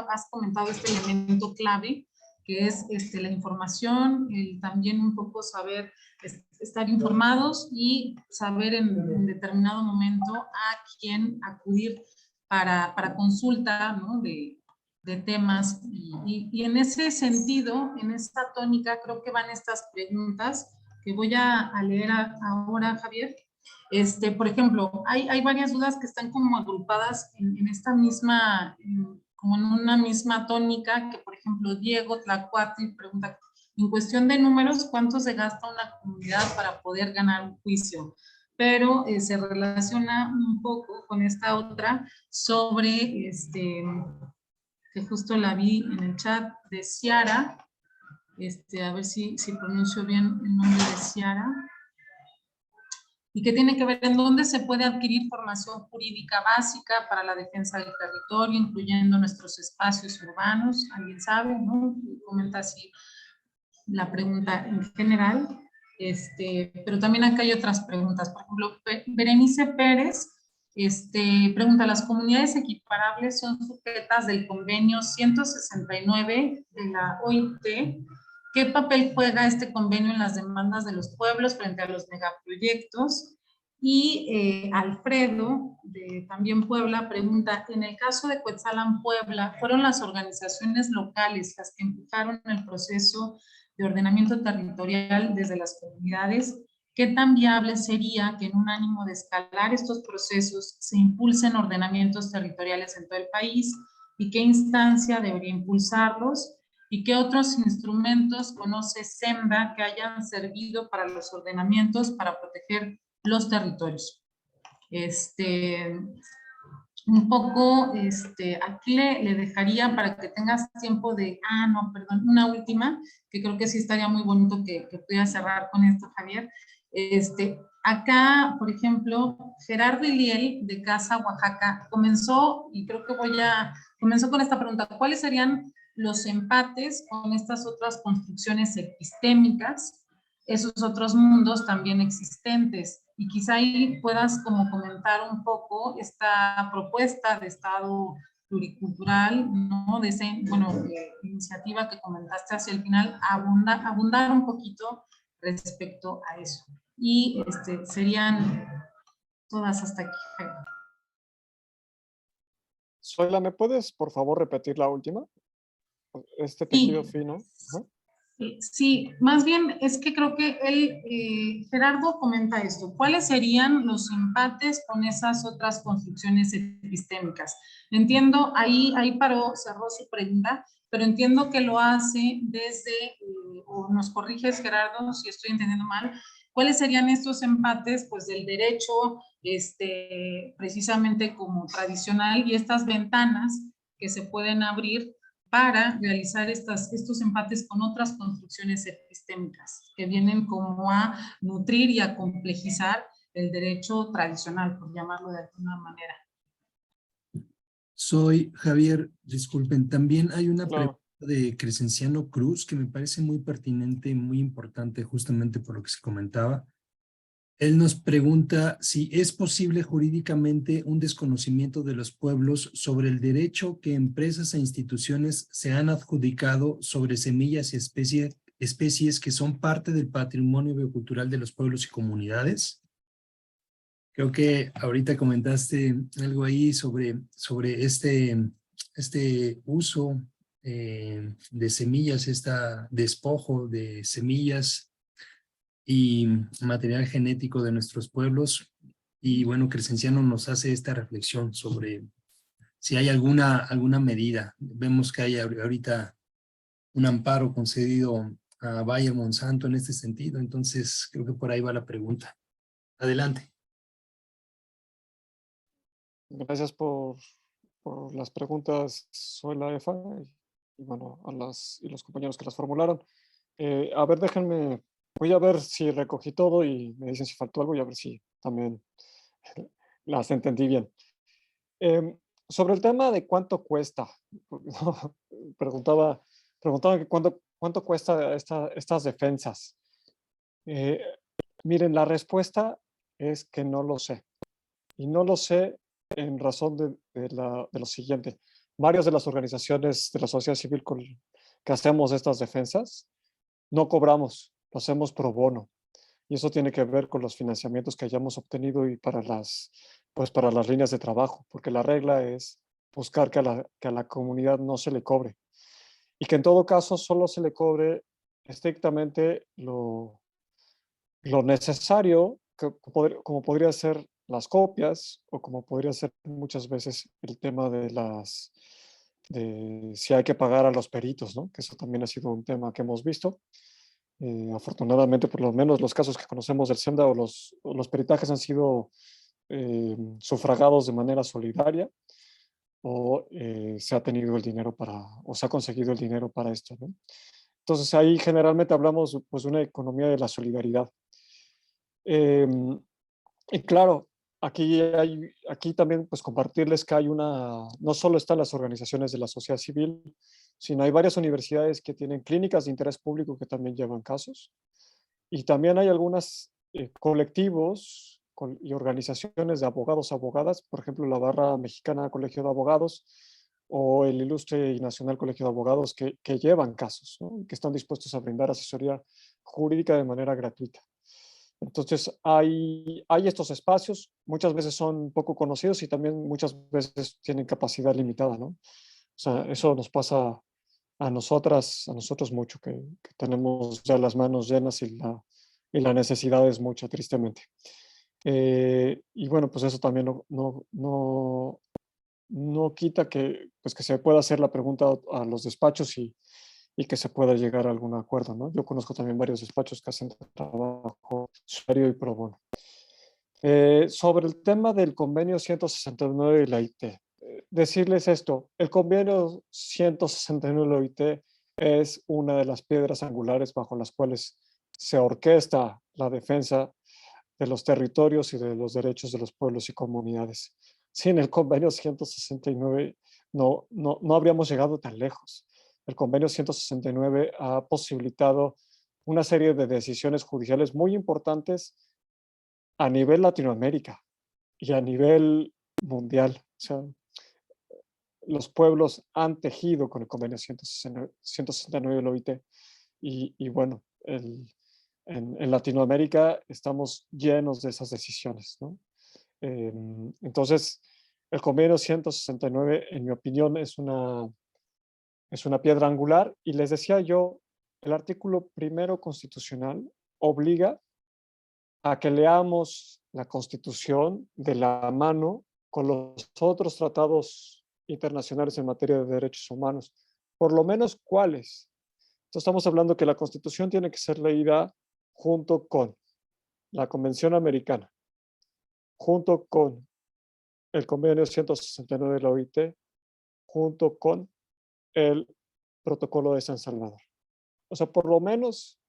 has comentado este elemento clave, que es la información, también un poco saber estar informados y saber en determinado momento a quién acudir para consulta, ¿no? de temas y en ese sentido, en esta tónica, creo que van estas preguntas que voy a leer ahora, Javier. Por ejemplo, hay varias dudas que están como agrupadas en esta misma, como en una misma tónica, que por ejemplo Diego Tlacuati pregunta, en cuestión de números, ¿cuánto se gasta una comunidad para poder ganar un juicio? pero se relaciona un poco con esta otra sobre, que justo la vi en el chat de Ciara, a ver si pronuncio bien el nombre de Ciara, y que tiene que ver en dónde se puede adquirir formación jurídica básica para la defensa del territorio, incluyendo nuestros espacios urbanos. ¿Alguien sabe, no? Comenta así la pregunta en general. Pero también acá hay otras preguntas. Por ejemplo, Berenice Pérez pregunta, ¿las comunidades equiparables son sujetas del convenio 169 de la OIT? ¿Qué papel juega este convenio en las demandas de los pueblos frente a los megaproyectos? Y Alfredo, de también Puebla, pregunta, en el caso de Cuetzalan Puebla, ¿fueron las organizaciones locales las que empujaron el proceso de ordenamiento territorial desde las comunidades? ¿Qué tan viable sería que en un ánimo de escalar estos procesos se impulsen ordenamientos territoriales en todo el país? ¿Y qué instancia debería impulsarlos? ¿Y qué otros instrumentos conoce SEMDA que hayan servido para los ordenamientos para proteger los territorios? Un poco, aquí le dejaría para que tengas tiempo de, no, perdón, una última, que creo que sí estaría muy bonito que pudiera cerrar con esto, Javier. Acá, por ejemplo, Gerardo Iliel de Casa Oaxaca comenzó, y creo que comenzó con esta pregunta, ¿cuáles serían los empates con estas otras construcciones epistémicas, esos otros mundos también existentes? Y quizá ahí puedas como comentar un poco esta propuesta de Estado pluricultural, ¿no? De esa, iniciativa que comentaste hacia el final, abundar un poquito respecto a eso. Y serían todas hasta aquí. Zoila, ¿me puedes, por favor, repetir la última? Este tejido fino. Ajá. Sí, más bien es que creo que Gerardo comenta esto. ¿Cuáles serían los empates con esas otras construcciones epistémicas? Entiendo, ahí cerró su pregunta, pero entiendo que lo hace desde, o nos corriges, Gerardo, si estoy entendiendo mal, ¿cuáles serían estos empates? Pues del derecho, precisamente como tradicional, y estas ventanas que se pueden abrir para realizar estos empates con otras construcciones epistémicas que vienen como a nutrir y a complejizar el derecho tradicional, por llamarlo de alguna manera. Soy Javier, disculpen, también hay una Claro. pregunta de Crescenciano Cruz que me parece muy pertinente y muy importante justamente por lo que se comentaba. Él nos pregunta si es posible jurídicamente un desconocimiento de los pueblos sobre el derecho que empresas e instituciones se han adjudicado sobre semillas y especies que son parte del patrimonio biocultural de los pueblos y comunidades. Creo que ahorita comentaste algo ahí sobre este uso de semillas, este despojo de semillas y material genético de nuestros pueblos. Y bueno, Crescenciano nos hace esta reflexión sobre si hay alguna medida. Vemos que hay ahorita un amparo concedido a Bayer Monsanto en este sentido, entonces creo que por ahí va la pregunta. Adelante. Gracias por las preguntas, Zoila, Efa, y bueno, a los compañeros que las formularon. A ver, déjenme, voy a ver si recogí todo y me dicen si faltó algo y a ver si también las entendí bien. Sobre el tema de cuánto cuesta, preguntaba que cuánto cuesta estas defensas. Miren, la respuesta es que no lo sé. Y no lo sé en razón de lo siguiente. Varias de las organizaciones de la sociedad civil que hacemos estas defensas, no cobramos, lo hacemos pro bono. Y eso tiene que ver con los financiamientos que hayamos obtenido y para las líneas de trabajo, porque la regla es buscar que a la comunidad no se le cobre. Y que en todo caso solo se le cobre estrictamente lo necesario, como podría ser las copias o como podría ser muchas veces el tema de si hay que pagar a los peritos, ¿no? Que eso también ha sido un tema que hemos visto. Afortunadamente, por lo menos los casos que conocemos del SEMDA o los peritajes han sido sufragados de manera solidaria, o se ha tenido el dinero o se ha conseguido el dinero para esto, ¿no? Entonces ahí generalmente hablamos pues de una economía de la solidaridad. Y claro, aquí también pues compartirles que no solo están las organizaciones de la sociedad civil, sino hay varias universidades que tienen clínicas de interés público que también llevan casos. Y también hay algunos colectivos y organizaciones de abogados, abogadas, por ejemplo, la Barra Mexicana Colegio de Abogados o el Ilustre y Nacional Colegio de Abogados que llevan casos, ¿no? Que están dispuestos a brindar asesoría jurídica de manera gratuita. Entonces, hay estos espacios, muchas veces son poco conocidos y también muchas veces tienen capacidad limitada, ¿no? O sea, eso nos pasa a nosotros mucho, que tenemos ya las manos llenas y la necesidad es mucha, tristemente. Y bueno, pues eso también no quita pues que se pueda hacer la pregunta a los despachos y que se pueda llegar a algún acuerdo, ¿no? Yo conozco también varios despachos que hacen trabajo serio y pro bono. Sobre el tema del convenio 169 de la OIT, decirles esto, el convenio 169 de la OIT es una de las piedras angulares bajo las cuales se orquesta la defensa de los territorios y de los derechos de los pueblos y comunidades. Sin el convenio 169 no habríamos llegado tan lejos. El convenio 169 ha posibilitado una serie de decisiones judiciales muy importantes a nivel Latinoamérica y a nivel mundial. O sea, los pueblos han tejido con el convenio 169 de la OIT y bueno, en Latinoamérica estamos llenos de esas decisiones, ¿no? Entonces, el convenio 169, en mi opinión, es una piedra angular y les decía yo, el artículo primero constitucional obliga a que leamos la Constitución de la mano con los otros tratados internacionales en materia de derechos humanos, por lo menos cuáles. Entonces estamos hablando que la Constitución tiene que ser leída junto con la Convención Americana, junto con el Convenio 169 de la OIT, junto con el Protocolo de San Salvador. O sea, por lo menos,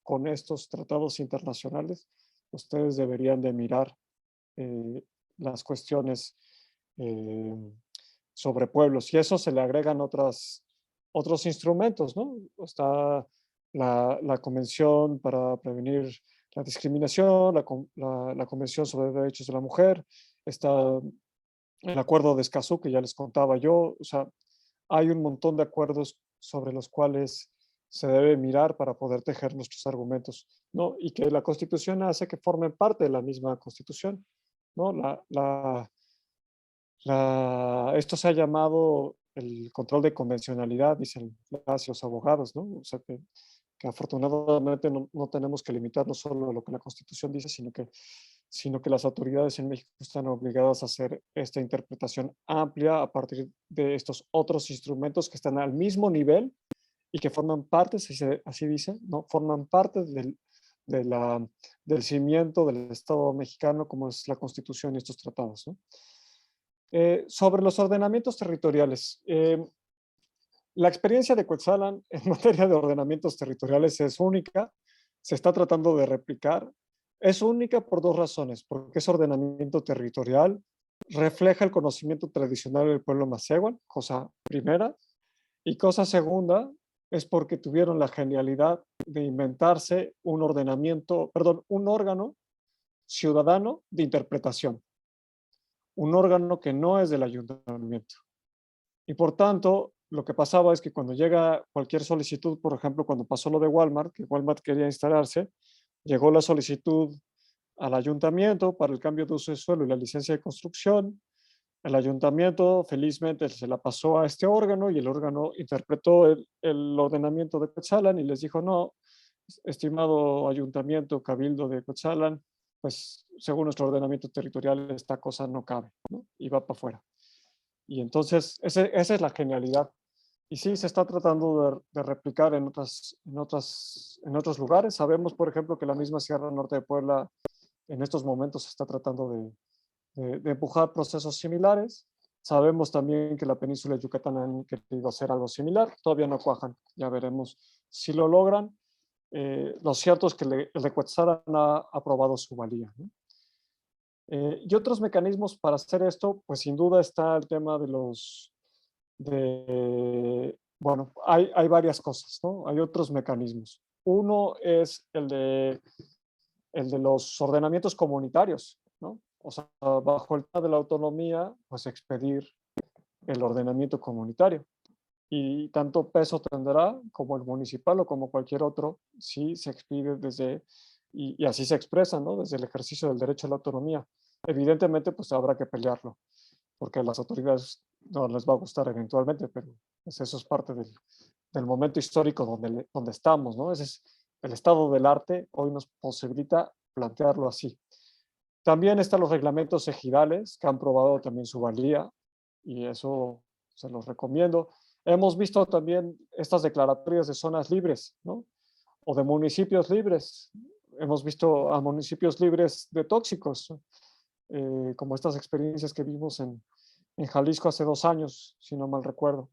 con estos tratados internacionales, ustedes deberían de mirar las cuestiones sobre pueblos. Y eso se le agregan otros instrumentos, ¿no? Está la Convención para prevenir la discriminación, la Convención sobre Derechos de la Mujer, está el Acuerdo de Escazú, que ya les contaba yo. O sea, hay un montón de acuerdos sobre los cuales se debe mirar para poder tejer nuestros argumentos, ¿no? Y que la Constitución hace que formen parte de la misma Constitución, ¿no? Esto se ha llamado el control de convencionalidad, dicen los abogados, ¿no? O sea, que afortunadamente no tenemos que limitarnos solo a lo que la Constitución dice, sino que las autoridades en México están obligadas a hacer esta interpretación amplia a partir de estos otros instrumentos que están al mismo nivel y que forman parte, así dice, ¿no? Forman parte del cimiento del Estado mexicano, como es la Constitución y estos tratados, ¿no? Sobre los ordenamientos territoriales, la experiencia de Cuetzalan en materia de ordenamientos territoriales es única, se está tratando de replicar. Es única por dos razones, porque ese ordenamiento territorial refleja el conocimiento tradicional del pueblo macehual, cosa primera, y cosa segunda es porque tuvieron la genialidad de inventarse un órgano ciudadano de interpretación, un órgano que no es del ayuntamiento. Y por tanto, lo que pasaba es que cuando llega cualquier solicitud, por ejemplo, cuando pasó lo de Walmart, que Walmart quería instalarse, llegó la solicitud al ayuntamiento para el cambio de uso de suelo y la licencia de construcción. El ayuntamiento felizmente se la pasó a este órgano y el órgano interpretó el ordenamiento de Cuetzalan y les dijo, no, estimado ayuntamiento, cabildo de Cuetzalan, pues según nuestro ordenamiento territorial esta cosa no cabe, ¿no? Y va para afuera. Y entonces esa es la genialidad Y sí, se está tratando de replicar en otros lugares. Sabemos, por ejemplo, que la misma Sierra Norte de Puebla en estos momentos está tratando de empujar procesos similares. Sabemos también que la península de Yucatán han querido hacer algo similar. Todavía no cuajan. Ya veremos si lo logran. Lo cierto es que el Recuetzalan ha aprobado su valía, ¿no? Y otros mecanismos para hacer esto, pues sin duda está el tema bueno, hay varias cosas, ¿no? Hay otros mecanismos. Uno es el de los ordenamientos comunitarios, ¿no? O sea, bajo el tema de la autonomía, pues expedir el ordenamiento comunitario. Y tanto peso tendrá como el municipal o como cualquier otro, si se expide y así se expresa, ¿no? Desde el ejercicio del derecho a la autonomía. Evidentemente, pues habrá que pelearlo, porque a las autoridades no les va a gustar eventualmente, pero pues eso es parte del momento histórico donde estamos, ¿no? Ese es el estado del arte, hoy nos posibilita plantearlo así. También están los reglamentos ejidales, que han probado también su valía, y eso se los recomiendo. Hemos visto también estas declaratorias de zonas libres, ¿no? O de municipios libres. Hemos visto a municipios libres de tóxicos, como estas experiencias que vimos en Jalisco hace 2 años, si no mal recuerdo.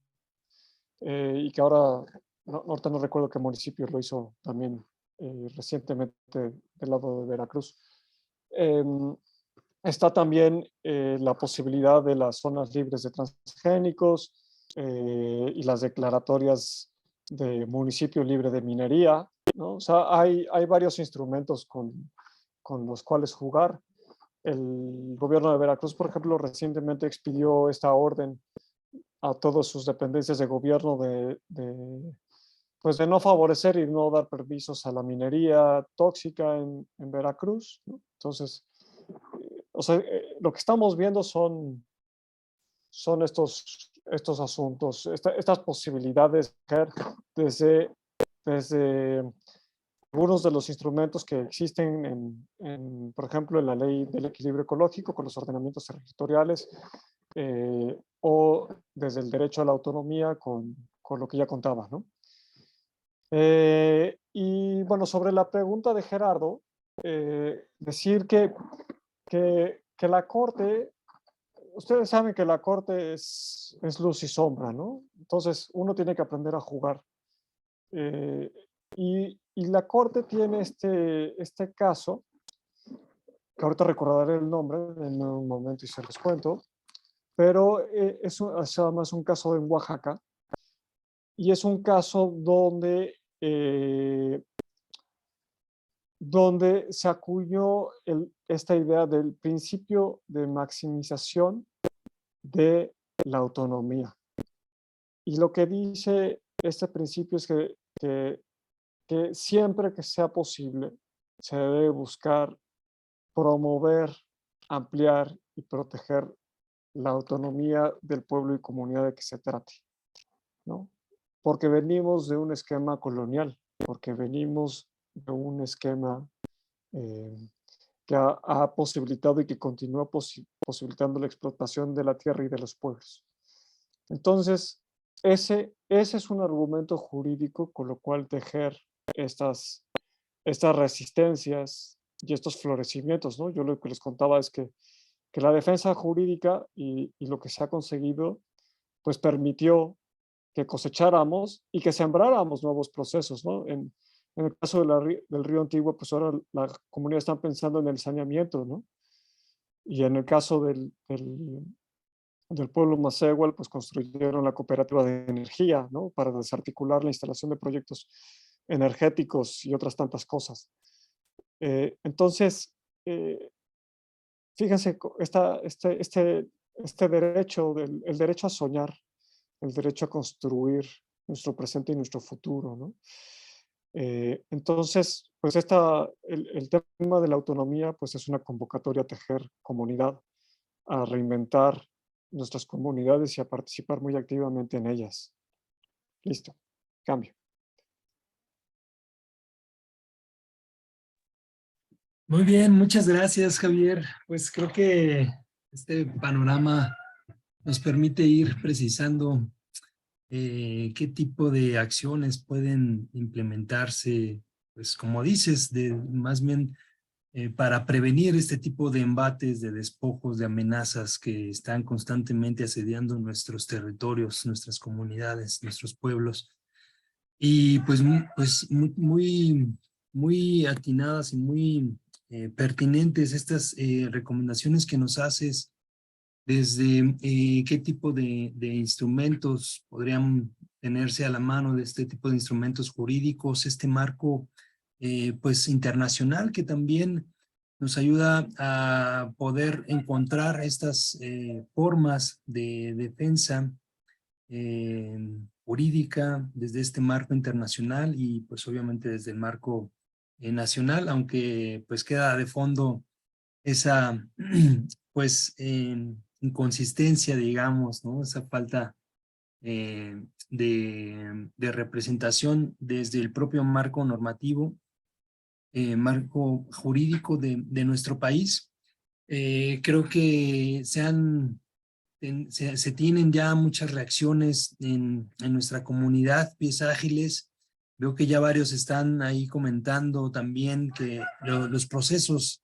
Y que ahora, ahorita no recuerdo qué municipio lo hizo también recientemente del lado de Veracruz. Está también la posibilidad de las zonas libres de transgénicos y las declaratorias de municipio libre de minería, ¿no? O sea, hay varios instrumentos con los cuales jugar. El gobierno de Veracruz, por ejemplo, recientemente expidió esta orden a todas sus dependencias de gobierno pues de no favorecer y no dar permisos a la minería tóxica en Veracruz, ¿no? Entonces, o sea, lo que estamos viendo son estos asuntos, estas posibilidades desde algunos de los instrumentos que existen por ejemplo, en la ley del equilibrio ecológico con los ordenamientos territoriales o desde el derecho a la autonomía con lo que ya contaba, ¿no? Y bueno, sobre la pregunta de Gerardo, decir que la Corte, ustedes saben que la Corte es luz y sombra, ¿no? Entonces uno tiene que aprender a jugar. Y la Corte tiene este caso, que ahorita recordaré el nombre en un momento y se los cuento, pero es además un caso en Oaxaca, y es un caso donde se acuñó esta idea del principio de maximización de la autonomía. Y lo que dice este principio es que siempre que sea posible se debe buscar promover, ampliar y proteger la autonomía del pueblo y comunidad de que se trate, ¿no? Porque venimos de un esquema colonial, porque venimos de un esquema que ha posibilitado y que continúa posibilitando la explotación de la tierra y de los pueblos. Entonces, ese es un argumento jurídico con lo cual tejer estas resistencias y estos florecimientos, ¿no? Yo lo que les contaba es que la defensa jurídica y lo que se ha conseguido, pues permitió que cosecháramos y que sembráramos nuevos procesos, ¿no? En el caso del río Antigua, pues ahora la comunidad está pensando en el saneamiento, ¿no? Y en el caso del pueblo Macehual, pues construyeron la cooperativa de energía, ¿no? Para desarticular la instalación de proyectos energéticos y otras tantas cosas. Entonces, fíjense, este derecho, el derecho a soñar, el derecho a construir nuestro presente y nuestro futuro, ¿no? Entonces, pues el tema de la autonomía, pues es una convocatoria a tejer comunidad, a reinventar nuestras comunidades y a participar muy activamente en ellas. Listo, cambio. Muy bien, muchas gracias, Javier. Pues creo que este panorama nos permite ir precisando qué tipo de acciones pueden implementarse, pues como dices, más bien para prevenir este tipo de embates, de despojos, de amenazas que están constantemente asediando nuestros territorios, nuestras comunidades, nuestros pueblos. Y pues, muy atinadas y muy pertinentes estas recomendaciones que nos haces desde qué tipo de instrumentos podrían tenerse a la mano, de este tipo de instrumentos jurídicos, este marco pues internacional que también nos ayuda a poder encontrar estas formas de defensa jurídica desde este marco internacional y pues obviamente desde el marco nacional, aunque pues queda de fondo esa pues inconsistencia, digamos, ¿no? Esa falta de representación desde el propio marco normativo, marco jurídico de nuestro país. Creo que se tienen ya muchas reacciones en nuestra comunidad, Pies Ágiles. Veo que ya varios están ahí comentando también que los procesos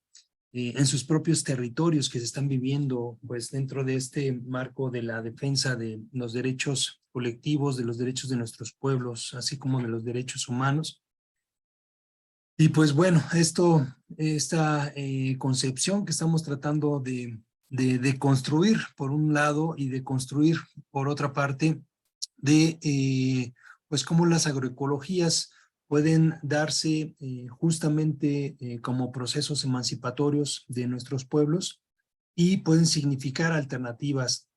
en sus propios territorios que se están viviendo, pues dentro de este marco de la defensa de los derechos colectivos, de los derechos de nuestros pueblos, así como de los derechos humanos. Y pues bueno, esta concepción que estamos tratando de construir por un lado y de construir por otra parte, de pues cómo las agroecologías pueden darse justamente como procesos emancipatorios de nuestros pueblos y pueden significar alternativas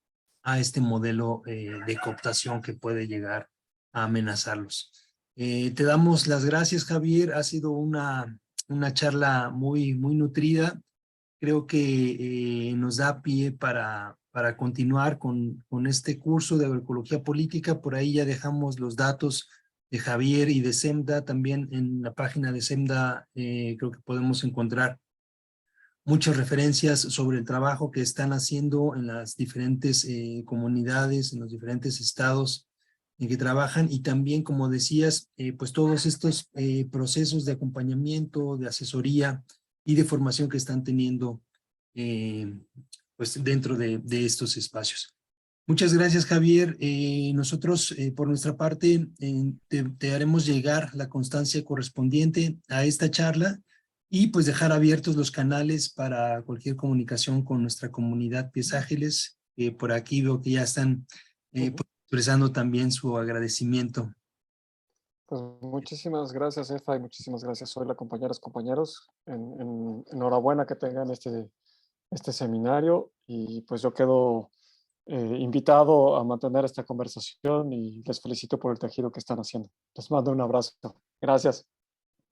a este modelo de cooptación que puede llegar a amenazarlos. Te damos las gracias, Javier. Ha sido una charla muy nutrida. Creo que nos da pie para continuar con este curso de agroecología política. Por ahí ya dejamos los datos de Javier y de SEMDA. También en la página de SEMDA creo que podemos encontrar muchas referencias sobre el trabajo que están haciendo en las diferentes comunidades, en los diferentes estados en que trabajan, y también, como decías, pues todos estos procesos de acompañamiento, de asesoría y de formación que están teniendo pues dentro de estos espacios. Muchas gracias, Javier. Nosotros, por nuestra parte, te haremos llegar la constancia correspondiente a esta charla y pues dejar abiertos los canales para cualquier comunicación con nuestra comunidad Pies Ágiles. Por aquí veo que ya están expresando también su agradecimiento. Pues muchísimas gracias, Efa, y muchísimas gracias, Hola, compañeras, compañeros. Enhorabuena que tengan este seminario, y pues yo quedo invitado a mantener esta conversación y les felicito por el tejido que están haciendo. Les mando un abrazo. Gracias.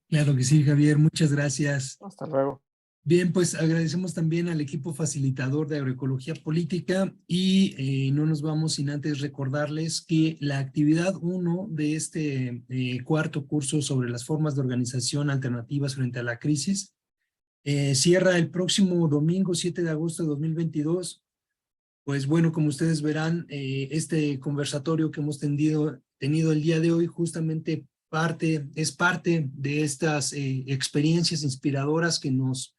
Claro que sí, Javier. Muchas gracias. Hasta luego. Bien, pues agradecemos también al equipo facilitador de agroecología política y no nos vamos sin antes recordarles que la actividad 1 de este cuarto curso sobre las formas de organización alternativas frente a la crisis cierra el próximo domingo 7 de agosto de 2022. Pues bueno, como ustedes verán, este conversatorio que hemos tenido el día de hoy justamente es parte de estas experiencias inspiradoras que nos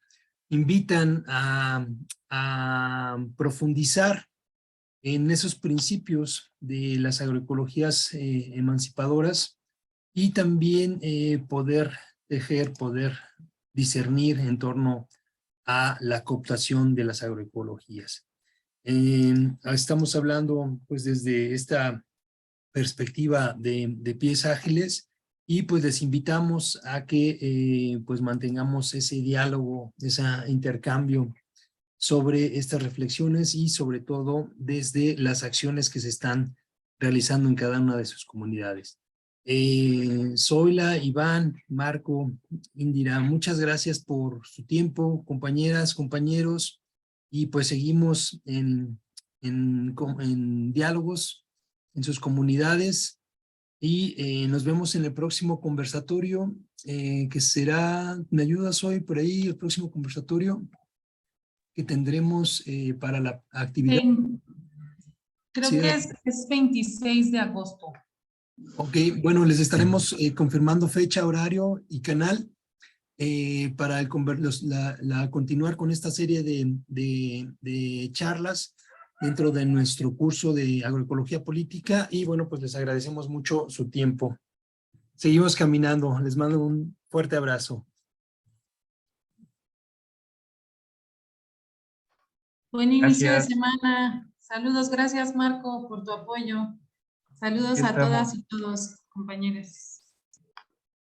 invitan a profundizar en esos principios de las agroecologías emancipadoras y también poder tejer, poder discernir en torno a la cooptación de las agroecologías. Estamos hablando pues desde esta perspectiva de Pies Ágiles, y pues les invitamos a que pues mantengamos ese diálogo, ese intercambio sobre estas reflexiones y sobre todo desde las acciones que se están realizando en cada una de sus comunidades. Zoila, Iván, Marco, Indira, muchas gracias por su tiempo, compañeras, compañeros, y pues seguimos en diálogos en sus comunidades. Y nos vemos en el próximo conversatorio, que será, ¿me ayudas hoy por ahí? El próximo conversatorio que tendremos para la actividad. Creo Sí, que es 26 de agosto. Ok, bueno, les estaremos confirmando fecha, horario y canal para continuar con esta serie de charlas dentro de nuestro curso de agroecología política y bueno, pues les agradecemos mucho su tiempo. Seguimos caminando, les mando un fuerte abrazo. Buen inicio de Gracias. semana. Saludos, gracias Marco por tu apoyo. Saludos Aquí a todas estamos. y todos, compañeros.